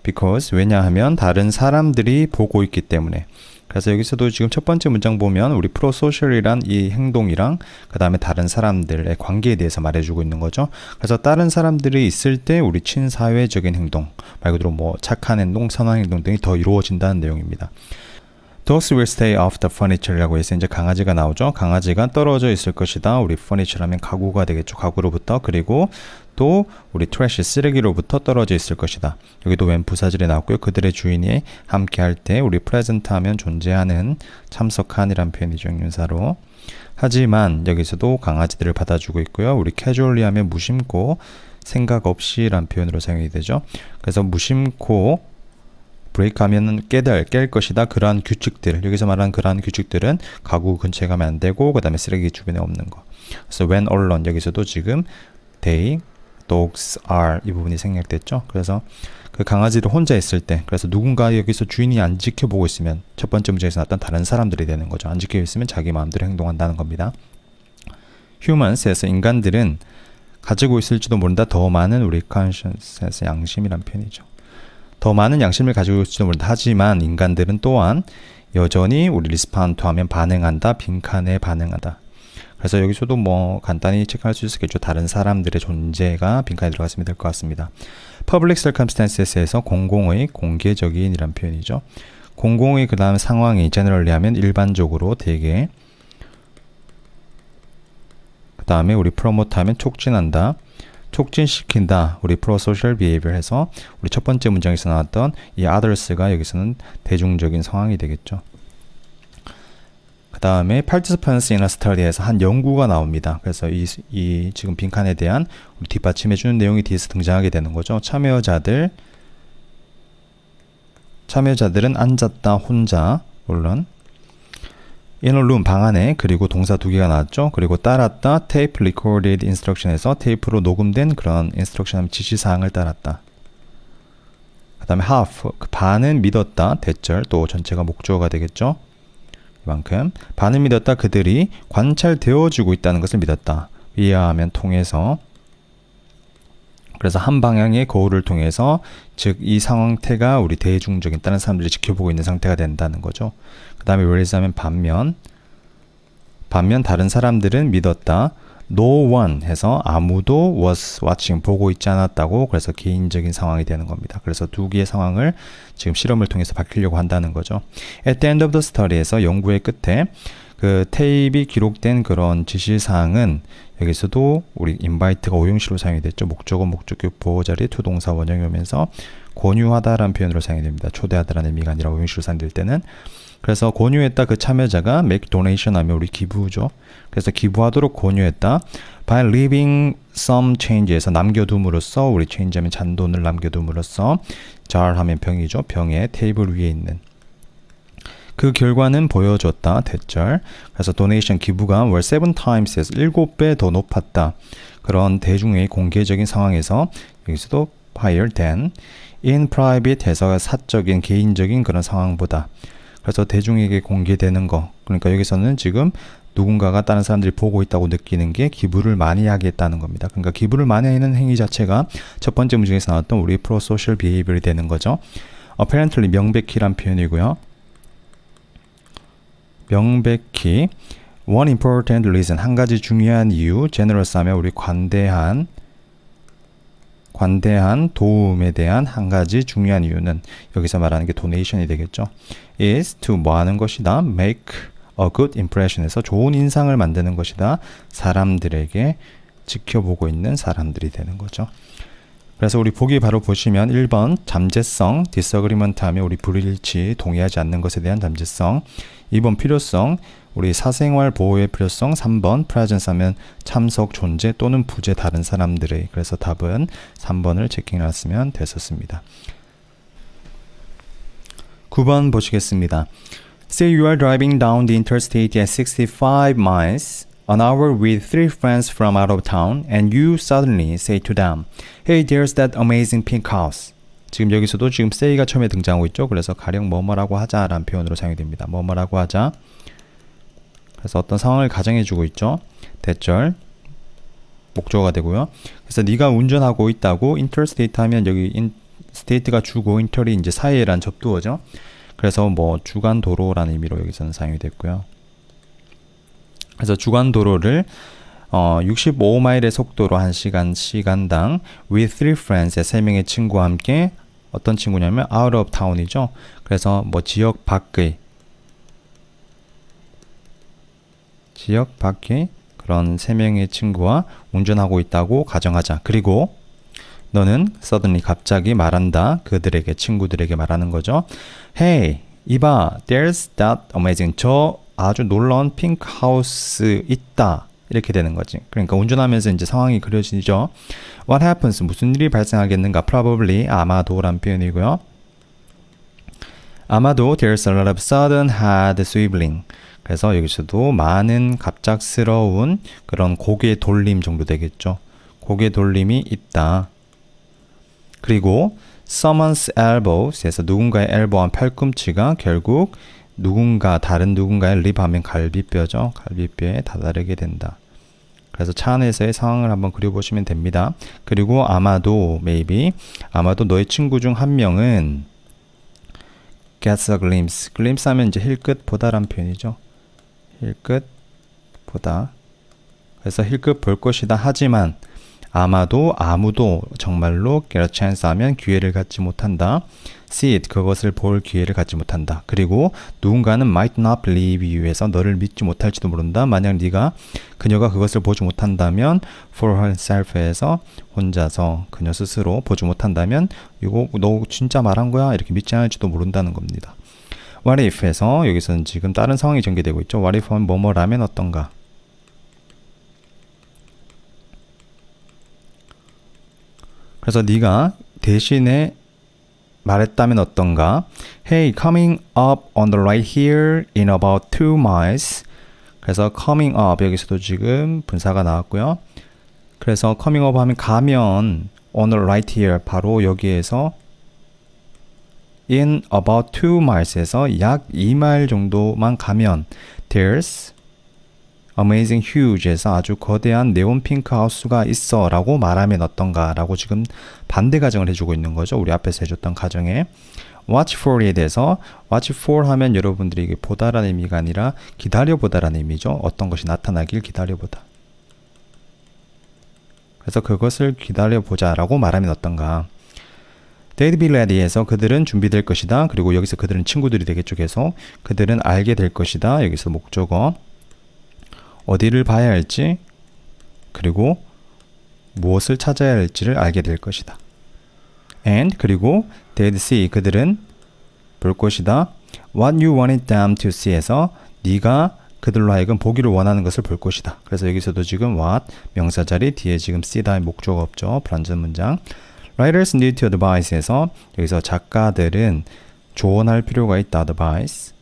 because 왜냐하면 다른 사람들이 보고 있기 때문에. 그래서 여기서도 지금 첫 번째 문장 보면 우리 프로소셜이란 이 행동이랑 그 다음에 다른 사람들의 관계에 대해서 말해주고 있는 거죠. 그래서 다른 사람들이 있을 때 우리 친사회적인 행동, 말 그대로 뭐 착한 행동, 선한 행동 등이 더 이루어진다는 내용입니다. Dogs will stay off the furniture라고 해서 이제 강아지가 나오죠. 강아지가 떨어져 있을 것이다. 우리 furniture 하면 가구가 되겠죠. 가구로부터. 그리고 또 우리 trash 쓰레기로부터 떨어져 있을 것이다. 여기도 웬 부사절이 나왔고요. 그들의 주인이 함께 할 때 우리 present 하면 존재하는, 참석한이란 표현이죠. 형용사로. 하지만 여기서도 강아지들을 받아주고 있고요. 우리 casually 하면 무심코, 생각 없이란 표현으로 사용이 되죠. 그래서 무심코 브레이크 하면은 깰 것이다. 그러한 규칙들, 여기서 말하는 그러한 규칙들은 가구 근처에 가면 안 되고, 그 다음에 쓰레기 주변에 없는 거. 그래서 when alone, 여기서도 지금 they, dogs are 이 부분이 생략됐죠. 그래서 그 강아지를 혼자 있을 때, 그래서 누군가 여기서 주인이 안 지켜보고 있으면 첫 번째 문제에서 나왔던 다른 사람들이 되는 거죠. 안 지켜 있으면 자기 마음대로 행동한다는 겁니다. humans에서 인간들은 가지고 있을지도 모른다. 더 많은 우리 conscience에서 양심이란 표현이죠. 더 많은 양심을 가지고 있을지도 모른다. 하지만 인간들은 또한 여전히 우리 리스폰드 하면 반응한다, 빈칸에 반응하다. 그래서 여기서도 뭐 간단히 체크할 수 있겠죠. 다른 사람들의 존재가 빈칸에 들어갔으면 될 것 같습니다. Public circumstances에서 공공의, 공개적인 이란 표현이죠. 공공의 그 다음 상황이 generally 하면 일반적으로, 되게. 그 다음에 우리 promote 하면 촉진한다, 촉진시킨다. 우리 pro-social behavior 해서 우리 첫 번째 문장에서 나왔던 이 others가 여기서는 대중적인 상황이 되겠죠. 그 다음에 participants in a study에서 한 연구가 나옵니다. 그래서 이 지금 빈칸에 대한 우리 뒷받침해주는 내용이 뒤에서 등장하게 되는 거죠. 참여자들은 앉았다, 혼자, 물론 in a room, 방 안에, 그리고 동사 두 개가 나왔죠. 그리고 따랐다, tape recorded instruction에서 테이프로 녹음된 그런 instruction, 지시사항을 따랐다. 그 다음에 half, 반은 믿었다, 대절, 또 전체가 목주어가 되겠죠. 이만큼 반은 믿었다, 그들이 관찰되어주고 있다는 것을 믿었다. 위하하면 통해서, 그래서 한 방향의 거울을 통해서, 즉 이 상태가 우리 대중적인 다른 사람들이 지켜보고 있는 상태가 된다는 거죠. 그 다음에 whereas 하면 반면 다른 사람들은 믿었다. No one 해서 아무도 was watching, 보고 있지 않았다고. 그래서 개인적인 상황이 되는 겁니다. 그래서 두 개의 상황을 지금 실험을 통해서 밝히려고 한다는 거죠. At the end of the study에서 연구의 끝에 그 테이프이 기록된 그런 지시사항은 여기서도 우리 invite가 오형식으로 사용이 됐죠. 목적어, 목적격, 보호자리, 투동사, 원형이 오면서 권유하다라는 표현으로 사용이 됩니다. 초대하다라는 의미가 아니라 오형식으로 사용될 때는. 그래서 권유했다, 그 참여자가 make donation 하면 우리 기부죠. 그래서 기부하도록 권유했다. by leaving some change에서 남겨둠으로써, 우리 change 하면 잔돈을 남겨둠으로써, jar 하면 병이죠. 병에 테이블 위에 있는. 그 결과는 보여줬다, 대절. 그래서 donation, 기부가 were 7 times에서 7배 더 높았다. 그런 대중의 공개적인 상황에서 여기서도 higher than in private 해서 사적인, 개인적인 그런 상황보다. 그래서 대중에게 공개되는 거. 그러니까 여기서는 지금 누군가가 다른 사람들이 보고 있다고 느끼는 게 기부를 많이 하겠다는 겁니다. 그러니까 기부를 많이 하는 행위 자체가 첫 번째 문장에서 나왔던 우리 pro-social behavior이 되는 거죠. apparently 명백히란 표현이고요. 명백히 one important reason 한 가지 중요한 이유 generous 하면 우리 관대한 도움에 대한 한 가지 중요한 이유는 여기서 말하는 게 donation이 되겠죠. is to 뭐 하는 것이다. make a good impression에서 좋은 인상을 만드는 것이다. 사람들에게 지켜보고 있는 사람들이 되는 거죠. 그래서 우리 보기 바로 보시면 1번 잠재성, disagreement 하면 우리 불일치, 동의하지 않는 것에 대한 잠재성. 2번 필요성, 우리 사생활 보호의 필요성. 3번 presence 하면 참석, 존재 또는 부재 다른 사람들의. 그래서 답은 3번을 체킹해놨으면 됐었습니다. 9번 보시겠습니다. Say you are driving down the interstate at 65 miles an hour with three friends from out of town and you suddenly say to them, Hey, there's that amazing pink house. 지금 여기서도 지금 say가 처음에 등장하고 있죠. 그래서 가령 뭐뭐라고 하자라는 표현으로 사용이 됩니다. 뭐뭐라고 하자. 그래서 어떤 상황을 가정해주고 있죠. 대절 목적어가 되고요. 그래서 네가 운전하고 있다고 interstate 하면 여기 state가 주고 inter이 이제 사이에란 접두어죠. 그래서 뭐 주간 도로라는 의미로 여기서는 사용이 됐고요. 그래서 주간 도로를 65마일의 속도로 1시간 시간당 with three friends 3명의 친구와 함께 어떤 친구냐면 out of town이죠. 그래서 뭐 지역 밖의 그런 3명의 친구와 운전하고 있다고 가정하자. 그리고 너는 suddenly 갑자기 말한다. 그들에게 친구들에게 말하는 거죠. Hey, 이봐, there's that amazing 저 아주 놀라운 핑크 하우스 있다. 이렇게 되는 거지. 그러니까 운전하면서 이제 상황이 그려지죠. What happens? 무슨 일이 발생하겠는가? Probably 아마도란 표현이고요. 아마도 there's a lot of sudden head swiveling. 그래서 여기서도 많은 갑작스러운 그런 고개 돌림 정도 되겠죠. 고개 돌림이 있다. 그리고 someone's elbows에서 누군가의 elbow한 팔꿈치가 결국 다른 누군가의 립하면 갈비뼈죠. 갈비뼈에 다다르게 된다. 그래서 차 안에서의 상황을 한번 그려보시면 됩니다. 그리고 아마도 아마도 너의 친구 중 한 명은 gets a glimpse 하면 이제 힐끗 보다란 표현이죠. 힐끗 보다. 그래서 힐끗 볼 것이다. 하지만 아마도 아무도 정말로 get a chance 하면 기회를 갖지 못한다. see it 그것을 볼 기회를 갖지 못한다. 그리고 누군가는 might not believe you에서 너를 믿지 못할지도 모른다. 만약 그녀가 그것을 보지 못한다면 for herself에서 혼자서 그녀 스스로 보지 못한다면 이거 너 진짜 말한 거야? 이렇게 믿지 않을지도 모른다는 겁니다. What if에서 여기서는 지금 다른 상황이 전개되고 있죠. What if 하면 뭐뭐라면 어떤가? 그래서 네가 대신에 말했다면 어떤가? Hey, coming up on the right here in about 2 miles. 그래서 coming up 여기서도 지금 분사가 나왔고요. 그래서 coming up 하면 가면 on the right here 바로 여기에서 in about 2 miles에서 약 2마일 정도만 가면 there's amazing huge에서 아주 거대한 네온 핑크 하우스가 있어 라고 말하면 어떤가 라고 지금 반대 가정을 해주고 있는 거죠. 우리 앞에서 해줬던 가정에 watch for에 대해서 watch for 하면 여러분들이 이게 보다라는 의미가 아니라 기다려보다라는 의미죠. 어떤 것이 나타나길 기다려보다. 그래서 그것을 기다려보자 라고 말하면 어떤가. They'd be ready에서 그들은 준비될 것이다. 그리고 여기서 그들은 친구들이 되겠죠. 계속 그들은 알게 될 것이다. 여기서 목적어 어디를 봐야 할지 그리고 무엇을 찾아야 할지를 알게 될 것이다. And 그리고 they'd see 그들은 볼 것이다. What you wanted them to see에서 네가 그들로 하여금 보기를 원하는 것을 볼 것이다. 그래서 여기서도 지금 what 명사 자리 뒤에 지금 see다의 목적어 없죠. 불완전 문장. Writers need to advise에서 여기서 작가들은 조언할 필요가 있다. advice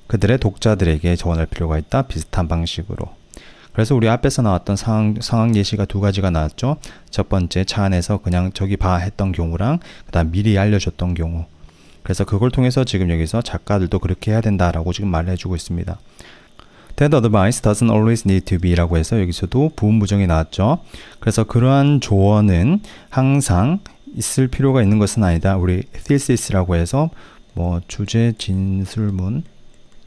그들의 독자들에게 조언할 필요가 있다. 비슷한 방식으로. 그래서 우리 앞에서 나왔던 상황 예시가 2가지가 나왔죠. 첫 번째 차 안에서 그냥 저기 봐 했던 경우랑 그 다음 미리 알려줬던 경우. 그래서 그걸 통해서 지금 여기서 작가들도 그렇게 해야 된다라고 지금 말을 해주고 있습니다. That advice doesn't always need to be 라고 해서 여기서도 부분부정이 나왔죠. 그래서 그러한 조언은 항상 있을 필요가 있는 것은 아니다. 우리 thesis라고 해서 뭐 주제, 진술문,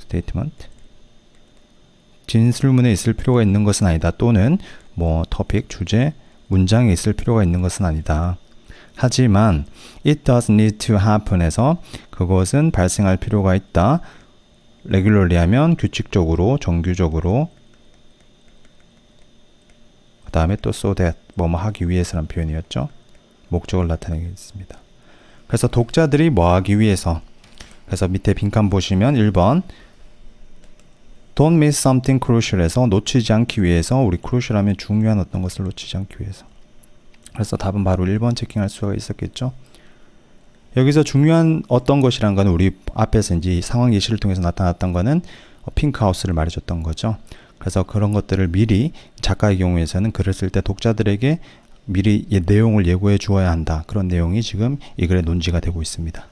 statement 진술문에 있을 필요가 있는 것은 아니다. 또는 뭐 topic, 주제, 문장에 있을 필요가 있는 것은 아니다. 하지만 it does need to happen 해서 그것은 발생할 필요가 있다. regularly 하면 규칙적으로, 정규적으로. 그 다음에 또 so that 뭐뭐 하기 위해서라는 표현이었죠. 목적을 나타내겠습니다. 그래서 독자들이 뭐 하기 위해서. 그래서 밑에 빈칸 보시면 1번 Don't miss something crucial 해서 놓치지 않기 위해서. 우리 crucial 하면 중요한 어떤 것을 놓치지 않기 위해서. 그래서 답은 바로 1번 체킹할 수가 있었겠죠. 여기서 중요한 어떤 것이란 거는 우리 앞에서 이제 상황 예시를 통해서 나타났던 거는 핑크하우스를 말해줬던 거죠. 그래서 그런 것들을 미리 작가의 경우에서는 글을 쓸 때 독자들에게 미리 내용을 예고해 주어야 한다. 그런 내용이 지금 이 글의 논지가 되고 있습니다.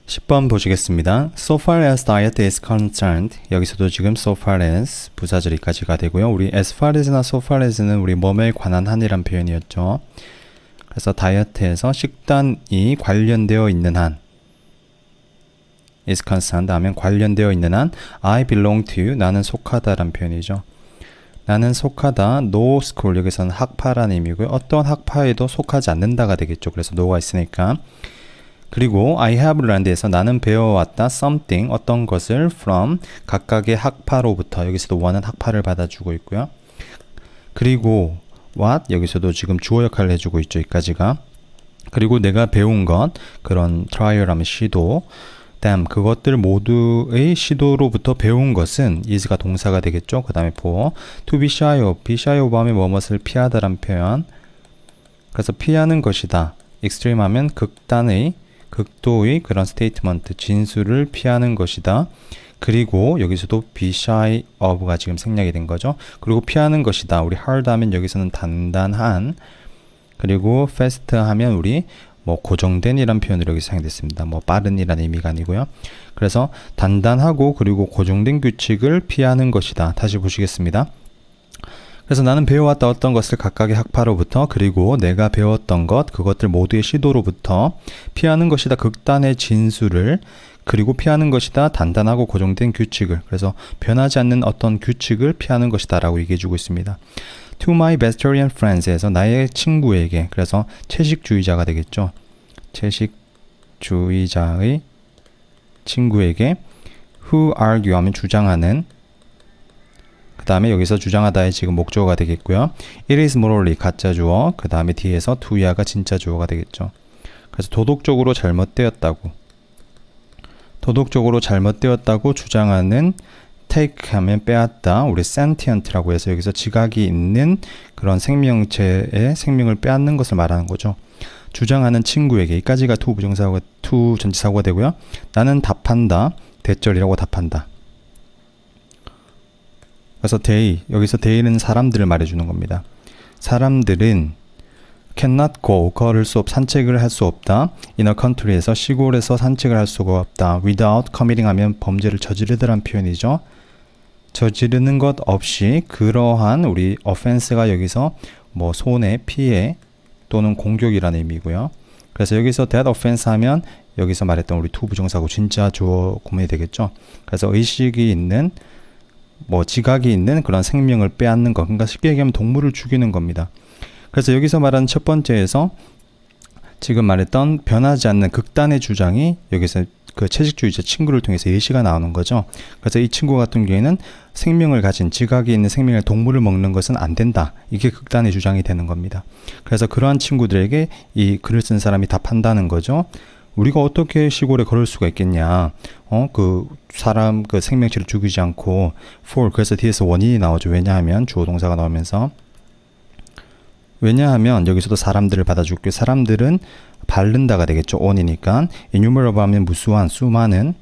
10번 보시겠습니다. So far as diet is concerned. 여기서도 지금 so far as 부사절이까지가 되고요. 우리 as far as나 so far as는 우리 몸에 관한 한이란 표현이었죠. 그래서 다이어트에서 식단이 관련되어 있는 한 is concerned 하면 관련되어 있는 한 I belong to 나는 속하다란 표현이죠. 나는 속하다 no school 여기서는 학파라는 의미고요. 어떤 학파에도 속하지 않는다가 되겠죠. 그래서 no가 있으니까. 그리고 I have learned에서 나는 배워왔다 something 어떤 것을 from 각각의 학파로부터 여기서도 one은 학파를 받아주고 있고요. 그리고 what 여기서도 지금 주어 역할을 해주고 있죠. 여기까지가. 그리고 내가 배운 것 그런 trial 하면 시도 them 그것들 모두의 시도로부터 배운 것은 is가 동사가 되겠죠. 그 다음에 for to be shy of 하면 무엇을 피하다란 표현. 그래서 피하는 것이다. extreme 하면 극도의 그런 스테이트먼트, 진술을 피하는 것이다. 그리고 여기서도 be shy of가 지금 생략이 된 거죠. 그리고 피하는 것이다. 우리 hard 하면 여기서는 단단한. 그리고 fast 하면 우리 뭐 고정된 이란 표현으로 여기 사용됐습니다. 뭐 빠른 이란 의미가 아니고요. 그래서 단단하고 그리고 고정된 규칙을 피하는 것이다. 다시 보시겠습니다. 그래서 나는 배워왔다 어떤 것을 각각의 학파로부터 그리고 내가 배웠던 것 그것들 모두의 시도로부터 피하는 것이다 극단의 진술을 그리고 피하는 것이다 단단하고 고정된 규칙을 그래서 변하지 않는 어떤 규칙을 피하는 것이다 라고 얘기해주고 있습니다. To my vegetarian friends에서 나의 친구에게 그래서 채식주의자가 되겠죠. 채식주의자의 친구에게 who argue 하면 주장하는 그 다음에 여기서 주장하다의 지금 목적어가 되겠고요. It is morally 가짜 주어 그 다음에 뒤에서 to야가 진짜 주어가 되겠죠. 그래서 도덕적으로 잘못되었다고 주장하는 take 하면 빼앗다 우리 sentient라고 해서 여기서 지각이 있는 그런 생명체의 생명을 빼앗는 것을 말하는 거죠. 주장하는 친구에게 여기까지가 to 부정사고 to 전치사고가 되고요. 나는 답한다 대절이라고 답한다. 그래서 they, 여기서 they는 사람들을 말해주는 겁니다. 사람들은 cannot go, 걸을 수 산책을 할 수 없다. in a country에서 시골에서 산책을 할 수가 없다. without committing 하면 범죄를 저지르다란 표현이죠. 저지르는 것 없이 그러한 우리 offense가 여기서 뭐 손해, 피해 또는 공격이라는 의미고요. 그래서 여기서 that offense 하면 여기서 말했던 우리 to 부정사고 진짜 주어 구문이 되겠죠. 그래서 의식이 있는 뭐 지각이 있는 그런 생명을 빼앗는 것 그러니까 쉽게 얘기하면 동물을 죽이는 겁니다. 그래서 여기서 말하는 첫 번째에서 지금 말했던 변하지 않는 극단의 주장이 여기서 그 채식주의자 친구를 통해서 예시가 나오는 거죠. 그래서 이 친구 같은 경우에는 생명을 가진 지각이 있는 생명의 동물을 먹는 것은 안 된다. 이게 극단의 주장이 되는 겁니다. 그래서 그러한 친구들에게 이 글을 쓴 사람이 답한다는 거죠. 우리가 어떻게 시골에 걸을 수가 있겠냐. 그 사람 그 생명체를 죽이지 않고 for 그래서 뒤에서 원인이 나오죠. 왜냐하면 주어 동사가 나오면서 왜냐하면 여기서도 사람들을 받아줄게요. 사람들은 바른다가 되겠죠. on이니까 innumerable 하면 무수한 수많은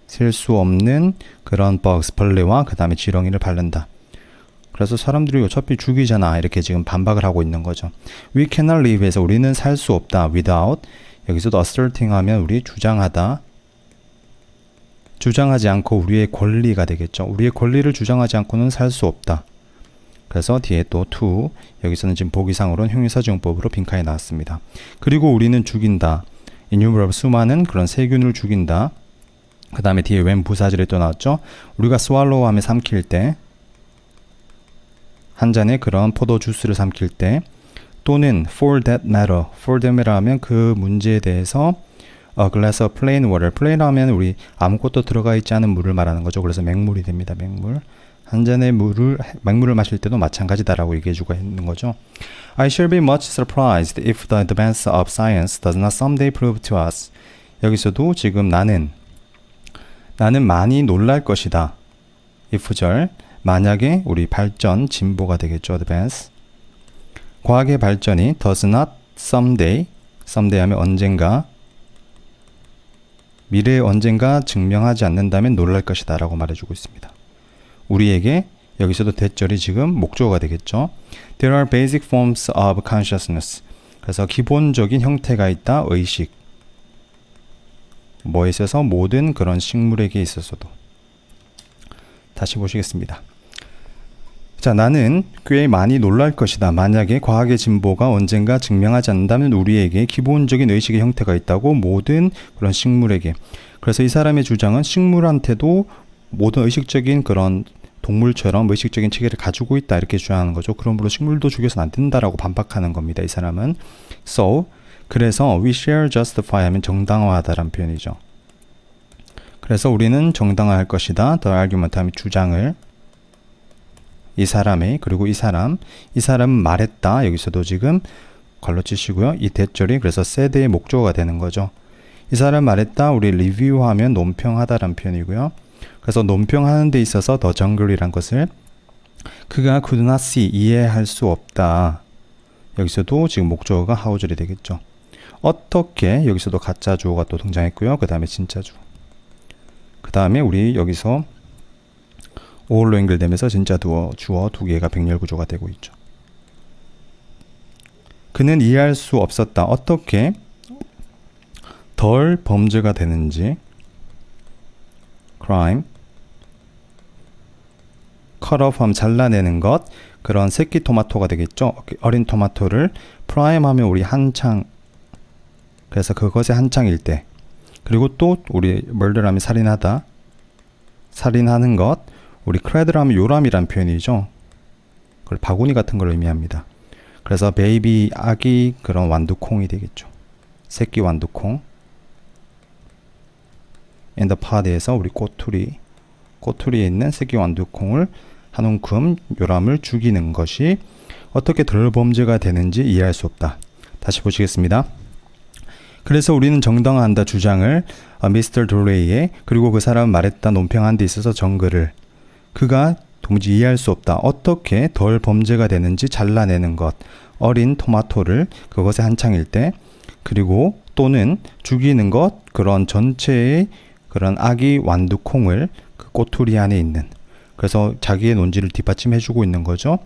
셀 수 없는 그런 bugs 벌레와 그 다음에 지렁이를 바른다. 그래서 사람들이 어차피 죽이잖아 이렇게 지금 반박을 하고 있는 거죠. We cannot live에서 우리는 살 수 없다. without 여기서도 asserting 하면 우리 주장하다 주장하지 않고 우리의 권리가 되겠죠. 우리의 권리를 주장하지 않고는 살 수 없다. 그래서 뒤에 또 to, 여기서는 지금 보기상으로는 형용사지용법으로 빈칸이 나왔습니다. 그리고 우리는 죽인다. innumerable, 수많은 그런 세균을 죽인다. 그 다음에 뒤에 when 부사절이 또 나왔죠. 우리가 swallow 하면 삼킬 때, 한 잔의 그런 포도 주스를 삼킬 때, 또는 for that matter 하면 그 문제에 대해서 a glass of plain water. plain 하면 우리 아무것도 들어가 있지 않은 물을 말하는 거죠. 그래서 맹물이 됩니다. 맹물. 한 잔의 맹물을 마실 때도 마찬가지다라고 얘기해주고 있는 거죠. I shall be much surprised if the advance of science does not someday prove to us. 여기서도 지금 나는 많이 놀랄 것이다. if절. 만약에 우리 발전, 진보가 되겠죠. advance. 과학의 발전이 does not someday 하면 언젠가, 미래에 언젠가 증명하지 않는다면 놀랄 것이다 라고 말해주고 있습니다. 우리에게 여기서도 대절이 지금 목적어가 되겠죠. There are basic forms of consciousness. 그래서 기본적인 형태가 있다. 의식. 뭐에 있어서? 모든 그런 식물에게 있어서도. 다시 보시겠습니다. 자, 나는 꽤 많이 놀랄 것이다. 만약에 과학의 진보가 언젠가 증명하지 않는다면 우리에게 기본적인 의식의 형태가 있다고, 모든 그런 식물에게. 그래서 이 사람의 주장은 식물한테도 모든 의식적인 그런 동물처럼 의식적인 체계를 가지고 있다 이렇게 주장하는 거죠. 그러므로 식물도 죽여서는 안 된다라고 반박하는 겁니다. 이 사람은. So, 그래서 we shall justify 하면 정당화하다라는 표현이죠. 그래서 우리는 정당화할 것이다. The argument 하면 주장을. 이 사람의, 그리고 이 사람은 말했다. 여기서도 지금 걸러 치시고요. 이 대절이 그래서 said의 목적어가 되는 거죠. 이 사람 말했다. 우리 리뷰하면 논평하다라는 표현이고요. 그래서 논평하는 데 있어서 the jungle이란 것을 그가 could not see, 이해할 수 없다. 여기서도 지금 목적어가 how절이 되겠죠. 어떻게, 여기서도 가짜 주어가 또 등장했고요. 그 다음에 진짜 주어. 그 다음에 우리 여기서 all로 연결되면서 진짜 주어 두 개가 백렬 구조가 되고 있죠. 그는 이해할 수 없었다. 어떻게 덜 범죄가 되는지. crime. cut off 하면 잘라내는 것. 그런 새끼 토마토가 되겠죠. 어린 토마토를 prime 하면 우리 한창. 그래서 그것의 한창일 때. 그리고 또 우리 murder 하면 살인하다. 살인하는 것. 우리 cradle 하면 요람이란 표현이죠. 그걸 바구니 같은 걸 의미합니다. 그래서 베이비, 아기 그런 완두콩이 되겠죠. 새끼 완두콩. in the pod에서 우리 꼬투리에 있는 새끼 완두콩을 한 움큼 요람을 죽이는 것이 어떻게 덜 범죄가 되는지 이해할 수 없다. 다시 보시겠습니다. 그래서 우리는 정당화한다 주장을 미스터 돌레이의, 그리고 그 사람 말했다 논평한 데 있어서 정글을, 그가 도무지 이해할 수 없다. 어떻게 덜 범죄가 되는지 잘라내는 것. 어린 토마토를 그것의 한창일 때, 그리고 또는 죽이는 것, 그런 전체의 그런 아기 완두콩을 그 꼬투리 안에 있는. 그래서 자기의 논지를 뒷받침해주고 있는 거죠.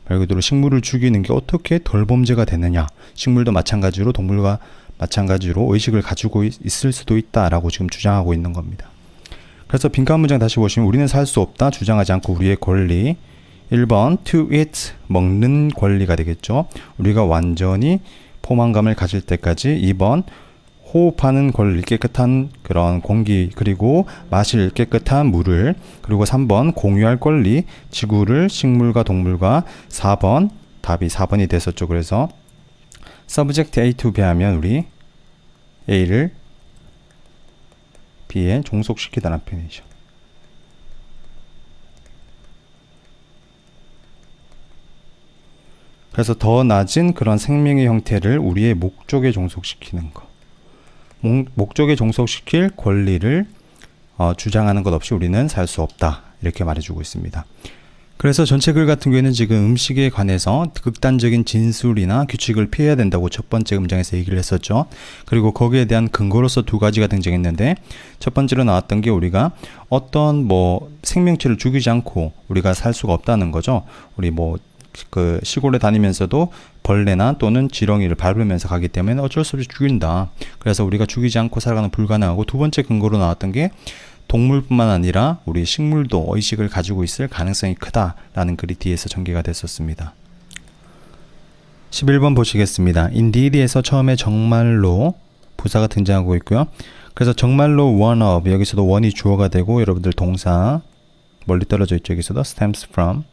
말 그대로 식물을 죽이는 게 어떻게 덜 범죄가 되느냐. 식물도 마찬가지로 동물과 마찬가지로 의식을 가지고 있을 수도 있다라고 지금 주장하고 있는 겁니다. 그래서 빈칸 문장 다시 보시면 우리는 살 수 없다. 주장하지 않고 우리의 권리. 1번 to eat, 먹는 권리가 되겠죠. 우리가 완전히 포만감을 가질 때까지. 2번 호흡하는 권리, 깨끗한 그런 공기, 그리고 마실 깨끗한 물을. 그리고 3번 공유할 권리, 지구를 식물과 동물과. 4번, 답이 4번이 됐었죠. 그래서 subject A to B 하면 우리 A를 B에 종속시키다는 표현이죠. 그래서 더 낮은 그런 생명의 형태를 우리의 목적에 종속시키는 것. 목적에 종속시킬 권리를 주장하는 것 없이 우리는 살 수 없다. 이렇게 말해주고 있습니다. 그래서 전체 글 같은 경우에는 지금 음식에 관해서 극단적인 진술이나 규칙을 피해야 된다고 첫 번째 문장에서 얘기를 했었죠. 그리고 거기에 대한 근거로서 두 가지가 등장했는데, 첫 번째로 나왔던 게 우리가 어떤 생명체를 죽이지 않고 우리가 살 수가 없다는 거죠. 우리 그 시골에 다니면서도 벌레나 또는 지렁이를 밟으면서 가기 때문에 어쩔 수 없이 죽인다. 그래서 우리가 죽이지 않고 살아가는 불가능하고, 두 번째 근거로 나왔던 게 동물뿐만 아니라 우리 식물도 의식을 가지고 있을 가능성이 크다라는 글이 뒤에서 전개가 됐었습니다. 11번 보시겠습니다. Indeed에서 처음에 정말로 부사가 등장하고 있고요. 그래서 정말로 one of, 여기서도 one이 주어가 되고 여러분들 동사 멀리 떨어져 있죠. 여기서도 stems from,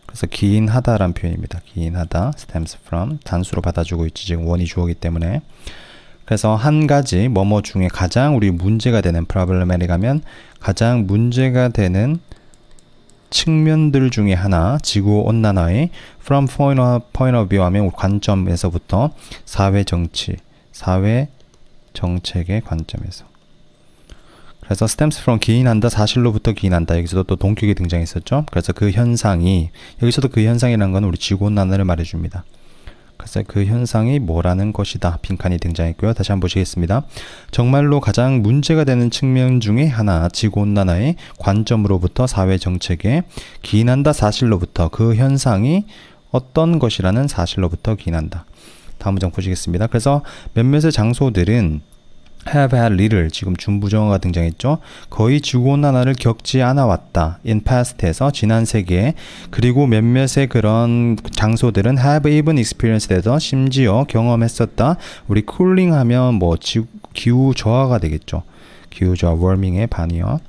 그래서 기인하다라는 표현입니다. 기인하다, stems from, 단수로 받아주고 있지. 지금 one이 주어이기 때문에. 그래서 한 가지 뭐뭐 중에 가장 우리 문제가 되는 problematic 하면 가장 문제가 되는 측면들 중에 하나, 지구온난화의 from point of view 하면 관점에서부터 사회 정책의 관점에서. 그래서 stems from 기인한다, 사실로부터 기인한다. 여기서도 또 동격이 등장했었죠. 그래서 그 현상이, 여기서도 그 현상이라는 건 우리 지구온난화를 말해줍니다. 그래서 그 현상이 뭐라는 것이다. 빈칸이 등장했고요. 다시 한번 보시겠습니다. 정말로 가장 문제가 되는 측면 중에 하나, 지구온난화의 관점으로부터 사회 정책에 기인한다, 사실로부터 그 현상이 어떤 것이라는 사실로부터 기인한다. 다음 문장 보시겠습니다. 그래서 몇몇의 장소들은 have had little, 지금 준부정어가 등장했죠. 거의 지구온난화를 겪지 않아 왔다. in past에서 지난 세기에. 그리고 몇몇의 그런 장소들은 have even experienced 에서 심지어 경험했었다. 우리 cooling 하면 뭐 기후 저하가 되겠죠. 기후 저하, warming의 반이요.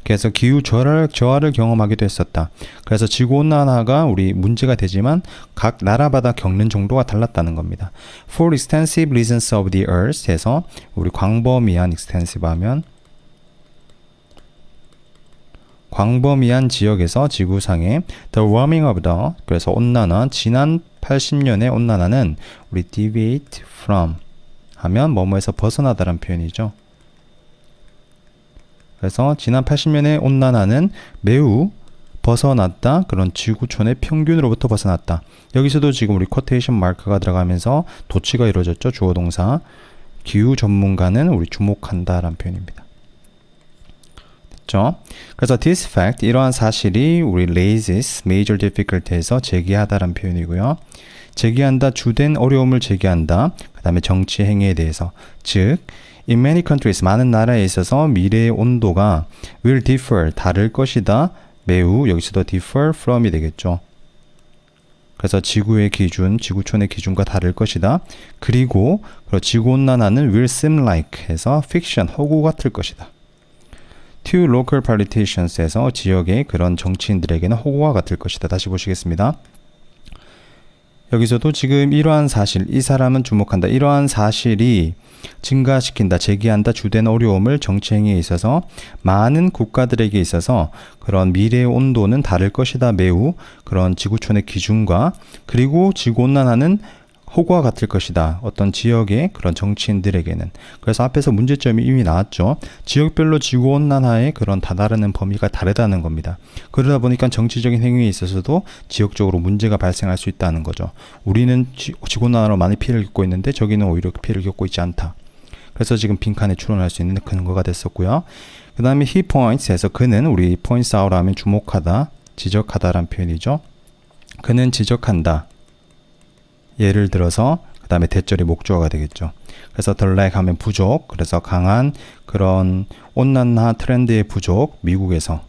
그래서 기후 저하를 경험하기도 했었다. 그래서 지구온난화가 우리 문제가 되지만 각 나라마다 겪는 정도가 달랐다는 겁니다. For extensive regions of the earth 해서 우리 광범위한 extensive 하면 광범위한 지역에서 지구상의 the warming of the, 그래서 온난화, 지난 80년의 온난화는 우리 deviate from 하면 뭐뭐에서 벗어나다라는 표현이죠. 그래서 지난 80년의 온난화는 매우 벗어났다. 그런 지구촌의 평균으로부터 벗어났다. 여기서도 지금 우리 쿼테이션 마크가 들어가면서 도치가 이루어졌죠. 주어 동사. 기후 전문가는 우리 주목한다 라는 표현입니다. 됐죠? 그래서 this fact, 이러한 사실이 우리 raises major difficulty에서 제기하다라는 표현이고요. 제기한다, 주된 어려움을 제기한다. 그 다음에 정치 행위에 대해서. 즉 in many countries, 많은 나라에 있어서 미래의 온도가 will differ, 다를 것이다. 매우, 여기서도 differ from이 되겠죠. 그래서 지구의 기준, 지구촌의 기준과 다를 것이다. 그리고 지구온난화는 will seem like 해서 fiction, 허구 같을 것이다. to local politicians에서 지역의 그런 정치인들에게는 허구와 같을 것이다. 다시 보시겠습니다. 여기서도 지금 이러한 사실, 이 사람은 주목한다. 이러한 사실이 증가시킨다, 제기한다, 주된 어려움을 정치행위에 있어서 많은 국가들에게 있어서 그런 미래의 온도는 다를 것이다. 매우 그런 지구촌의 기준과 그리고 지구온난화는 호구와 같을 것이다. 어떤 지역의 그런 정치인들에게는. 그래서 앞에서 문제점이 이미 나왔죠. 지역별로 지구온난화의 그런 다다르는 범위가 다르다는 겁니다. 그러다 보니까 정치적인 행위에 있어서도 지역적으로 문제가 발생할 수 있다는 거죠. 우리는 지구온난화로 많이 피해를 겪고 있는데 저기는 오히려 피해를 겪고 있지 않다. 그래서 지금 빈칸에 추론할 수 있는 근거가 됐었고요. 그 다음에 he points에서 그는, 우리 points out 하면 주목하다, 지적하다라는 표현이죠. 그는 지적한다. 예를 들어서 그 다음에 대절이 목주어가 되겠죠. 그래서 the lack 하면 부족, 그래서 강한 그런 온난화 트렌드의 부족, 미국에서.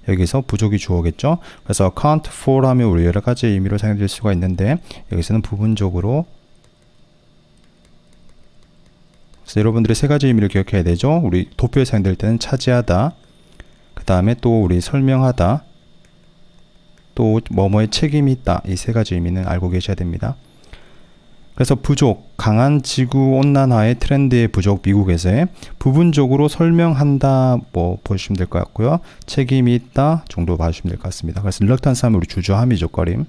여기서 부족이 주어겠죠. 그래서 account for 하면 우리 여러 가지 의미로 사용될 수가 있는데 여기서는 부분적으로. 그래서 여러분들이 세 가지 의미를 기억해야 되죠. 우리 도표에 사용될 때는 차지하다, 그 다음에 또 우리 설명하다, 또 뭐뭐에 책임이 있다. 이 세 가지 의미는 알고 계셔야 됩니다. 그래서 부족, 강한 지구온난화의 트렌드의 부족, 미국에서의 부분적으로 설명한다, 뭐 보시면 될 것 같고요. 책임이 있다 정도 봐주시면 될 것 같습니다. 그래서 reluctance 하면 우리 주저함이죠, 꺼림.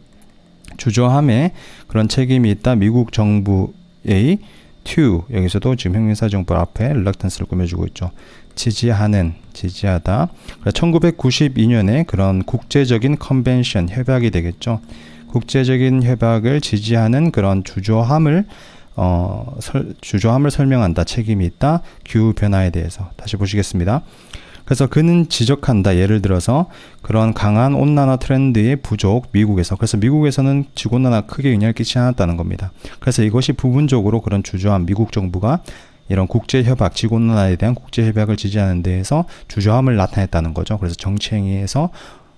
주저함에 그런 책임이 있다, 미국 정부의 to, 여기서도 지금 형용사정보 앞에 reluctance를 꾸며주고 있죠. 지지하다. 1992년에 그런 국제적인 컨벤션, 협약이 되겠죠. 국제적인 협약을 지지하는 그런 주저함을 설명한다. 책임이 있다. 기후변화에 대해서. 다시 보시겠습니다. 그래서 그는 지적한다. 예를 들어서 그런 강한 온난화 트렌드의 부족, 미국에서. 그래서 미국에서는 지구온난화 크게 영향을 끼치지 않았다는 겁니다. 그래서 이것이 부분적으로 그런 주저함, 미국 정부가 이런 국제협약, 지구온난화에 대한 국제협약을 지지하는 데에서 주저함을 나타냈다는 거죠. 그래서 정치행위에서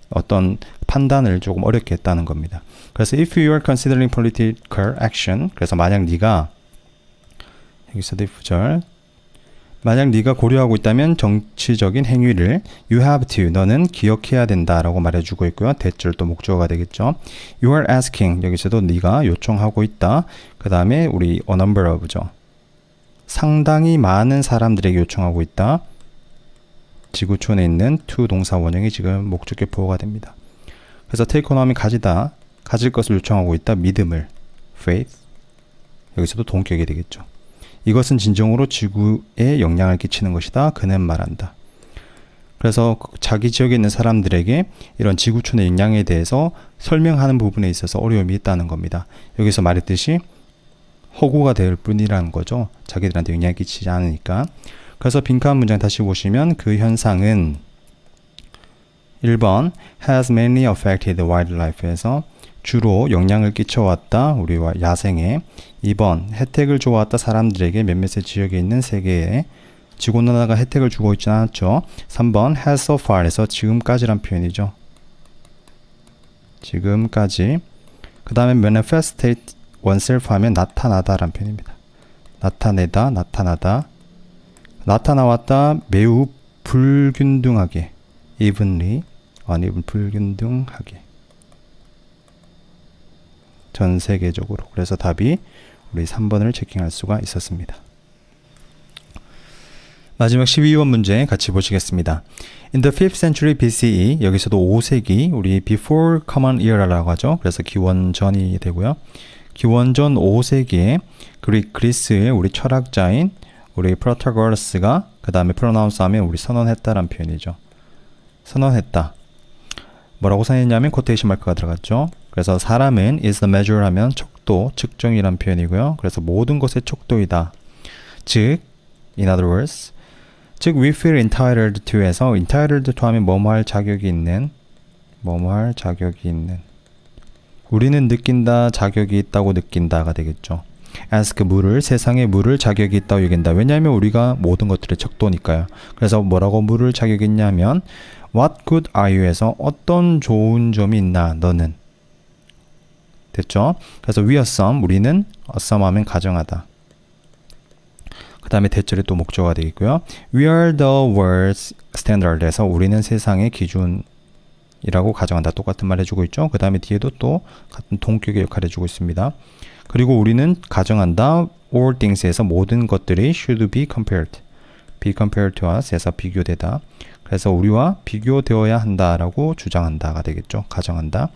어떤 판단을 조금 어렵게 했다는 겁니다. 그래서 if you are considering political action, 그래서 만약 네가 여기서도 if절, 만약 네가 고려하고 있다면 정치적인 행위를 you have to, 너는 기억해야 된다라고 말해주고 있고요. 대절 또 목적어가 되겠죠. You are asking, 여기서도 네가 요청하고 있다. 그 다음에 우리 a number of죠. 상당히 많은 사람들에게 요청하고 있다. 지구촌에 있는 to 동사 원형이 지금 목적격 보호가 됩니다. 그래서 take on 하면 가지다, 가질 것을 요청하고 있다. 믿음을, faith, 여기서도 동격이 되겠죠. 이것은 진정으로 지구에 영향을 끼치는 것이다. 그는 말한다. 그래서 자기 지역에 있는 사람들에게 이런 지구촌의 영향에 대해서 설명하는 부분에 있어서 어려움이 있다는 겁니다. 여기서 말했듯이 허구가 될 뿐이라는 거죠. 자기들한테 영향을 끼치지 않으니까. 그래서 빈칸 문장 다시 보시면 그 현상은 1번 has mainly affected wildlife에서 주로 영향을 끼쳐왔다. 우리와 야생에. 2번 혜택을 주어왔다. 사람들에게 몇몇의 지역에 있는 세계에. 지구온난화가 혜택을 주고 있지 않았죠. 3번 has so far에서 지금까지란 표현이죠. 지금까지. 그 다음에 manifestate oneself 하면 나타나다란 표현입니다. 나타내다, 나타나다. 나타나왔다. 매우 불균등하게. evenly, uneven, 불균등하게. 전 세계적으로. 그래서 답이 우리 3번을 체킹할 수가 있었습니다. 마지막 12번 문제 같이 보시겠습니다. In the 5th century BCE, 여기서도 5세기, 우리 before common era라고 하죠. 그래서 기원전이 되고요. 기원전 5세기에 그리스의 우리 철학자인 우리 프로타고라스가 그 다음에 프로나운스 하면 우리 선언했다란 표현이죠. 선언했다. 뭐라고 선언했냐면 코테이션 마크가 들어갔죠. 그래서 사람은 is the measure 하면 척도, 측정이란 표현이고요. 그래서 모든 것의 척도이다. 즉, in other words, 즉 we feel entitled to에서 entitled to 하면 뭐뭐할 자격이 있는, 뭐뭐할 자격이 있는. 우리는 느낀다, 자격이 있다고 느낀다가 되겠죠. ask 물을, 세상에 물을 자격이 있다고 얘기한다. 왜냐하면 우리가 모든 것들의 척도니까요. 그래서 뭐라고 물을 자격이 있냐면 what good are you에서 어떤 좋은 점이 있나 너는. 됐죠? 그래서 we assume, 우리는 assume 하면 가정하다. 그 다음에 대절에 또 목적어가 되겠고요. We are the world's standard에서 우리는 세상의 기준이라고 가정한다. 똑같은 말 해주고 있죠. 그 다음에 뒤에도 또 같은 동격의 역할을 해주고 있습니다. 그리고 우리는 가정한다. all things에서 모든 것들이 should be compared. be compared to us에서 비교되다. 그래서 우리와 비교되어야 한다라고 주장한다가 되겠죠. 가정한다.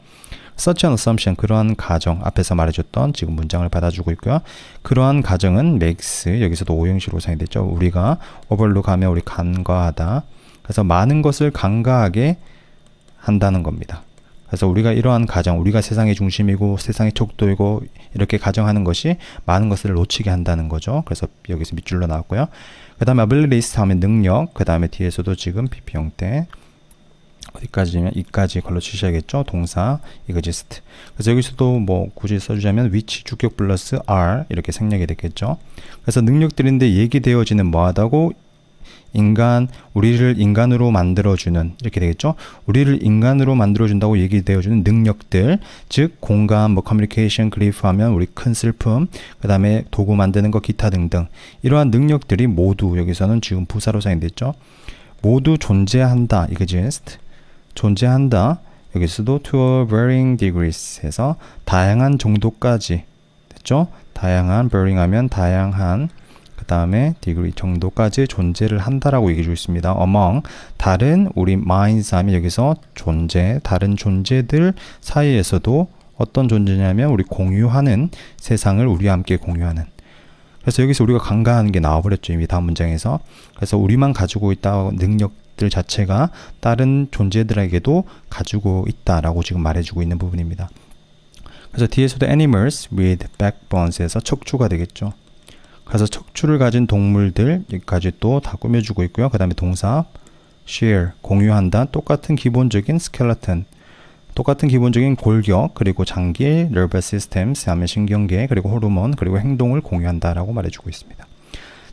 Such an assumption, 그러한 가정, 앞에서 말해줬던 지금 문장을 받아주고 있고요. 그러한 가정은 makes, 여기서도 오형식으로 사용됐죠. 우리가 overlook 하면 우리 간과하다. 그래서 많은 것을 간과하게 한다는 겁니다. 그래서 우리가 이러한 가정, 우리가 세상의 중심이고 세상의 척도이고 이렇게 가정하는 것이 많은 것을 놓치게 한다는 거죠. 그래서 여기서 밑줄로 나왔고요. 그 다음에 abilities 하면 능력, 그 다음에 뒤에서도 지금 PP 형태, 어디까지면 이까지 걸러주셔야겠죠. 동사 exist. 그래서 여기서도 뭐 굳이 써주자면 which 주격 플러스 are 이렇게 생략이 되겠죠. 그래서 능력들인데 얘기되어지는 뭐하다고 우리를 인간으로 만들어주는 이렇게 되겠죠. 우리를 인간으로 만들어준다고 얘기되어주는 능력들, 즉 공감, 뭐 커뮤니케이션, 그리프 하면 우리 큰 슬픔, 그 다음에 도구 만드는 거 기타 등등 이러한 능력들이 모두 여기서는 지금 부사로 사용됐죠. 모두 존재한다. exist. 존재한다. 여기서도 to varying degrees 해서 다양한 정도까지 됐죠. 다양한 varying 하면 다양한 그 다음에 degree 정도까지 존재를 한다라고 얘기해 주고 있습니다. among 다른 우리 minds 하면 여기서 다른 존재들 사이에서도 어떤 존재냐면 우리 공유하는 세상을 우리와 함께 공유하는. 그래서 여기서 우리가 간과하는 게 나와버렸죠. 이미 다음 문장에서. 그래서 우리만 가지고 있다 능력들 자체가 다른 존재들에게도 가지고 있다라고 지금 말해주고 있는 부분입니다. 그래서 뒤에서도 animals with backbones에서 척추가 되겠죠. 그래서 척추를 가진 동물들 여기까지 또 다 꾸며주고 있고요. 그 다음에 동사 share 공유한다. 똑같은 기본적인 skeleton 똑같은 기본적인 골격 그리고 장기 nervous systems 하면 신경계 그리고 호르몬 그리고 행동을 공유한다라고 말해주고 있습니다.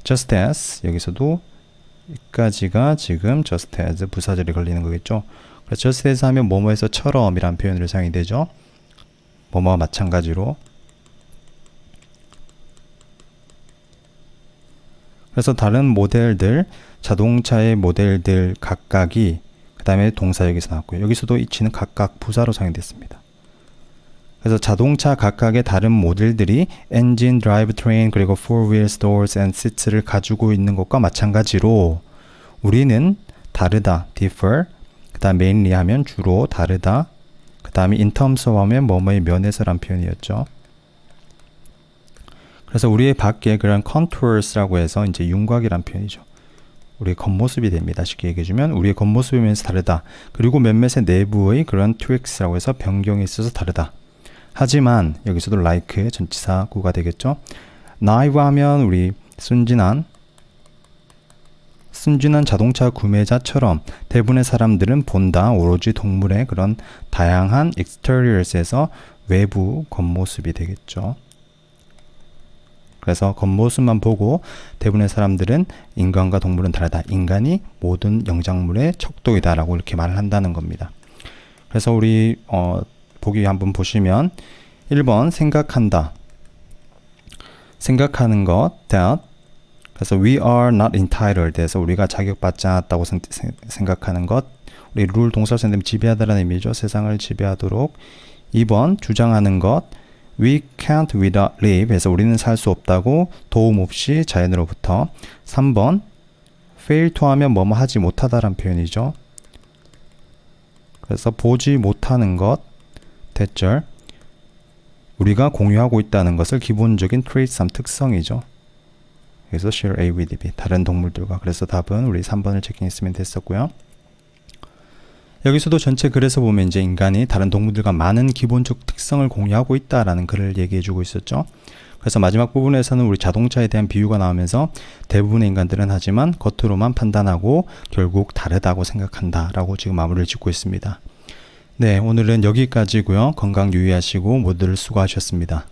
just as 여기서도 여기까지가 지금 just as 부사절이 걸리는 거겠죠. 그래서 just as 하면 뭐뭐에서 처럼이란 표현으로 사용이 되죠. 뭐뭐와 마찬가지로. 그래서 다른 모델들, 자동차의 모델들 각각이 그 다음에 동사 여기서 나왔고요. 여기서도 이치는 각각 부사로 사용됐습니다. 그래서 자동차 각각의 다른 모델들이 engine, drivetrain, 그리고 four-wheels, doors and seats를 가지고 있는 것과 마찬가지로 우리는 다르다, differ, 그 다음 mainly 하면 주로 다르다, 그 다음에 in terms of 하면 뭐뭐의 면에서란 표현이었죠. 그래서 우리의 밖에 그런 contours라고 해서 이제 윤곽이란 표현이죠. 우리의 겉모습이 됩니다. 쉽게 얘기해주면 우리의 겉모습이 면에서 다르다. 그리고 몇몇의 내부의 그런 tweaks라고 해서 변경에 있어서 다르다. 하지만 여기서도 like 전치사구가 되겠죠. naive 하면 우리 순진한 자동차 구매자처럼 대부분의 사람들은 본다. 오로지 동물의 그런 다양한 exteriors에서 외부 겉모습이 되겠죠. 그래서 겉모습만 보고 대부분의 사람들은 인간과 동물은 다르다. 인간이 모든 영장물의 척도이다 라고 이렇게 말을 한다는 겁니다. 그래서 우리 보기 한번 보시면 1번 생각한다. 생각하는 것 that 그래서 we are not entitled 해서 우리가 자격받지 않았다고 생각하는 것. 우리 룰 동사를 쓰면 지배하다라는 의미죠. 세상을 지배하도록. 2번 주장하는 것 we can't without live 해서 우리는 살 수 없다고 도움 없이 자연으로부터. 3번 fail to 하면 뭐뭐 하지 못하다라는 표현이죠. 그래서 보지 못하는 것 대절 우리가 공유하고 있다는 것을 기본적인 트레이트 특성이죠. 그래서 share A with B 다른 동물들과. 그래서 답은 우리 3번을 체킹했으면 됐었고요. 여기서도 전체 글에서 보면 이제 인간이 다른 동물들과 많은 기본적 특성을 공유하고 있다라는 글을 얘기해주고 있었죠. 그래서 마지막 부분에서는 우리 자동차에 대한 비유가 나오면서 대부분의 인간들은 하지만 겉으로만 판단하고 결국 다르다고 생각한다라고 지금 마무리를 짓고 있습니다. 네, 오늘은 여기까지고요. 건강 유의하시고 모두들 수고하셨습니다.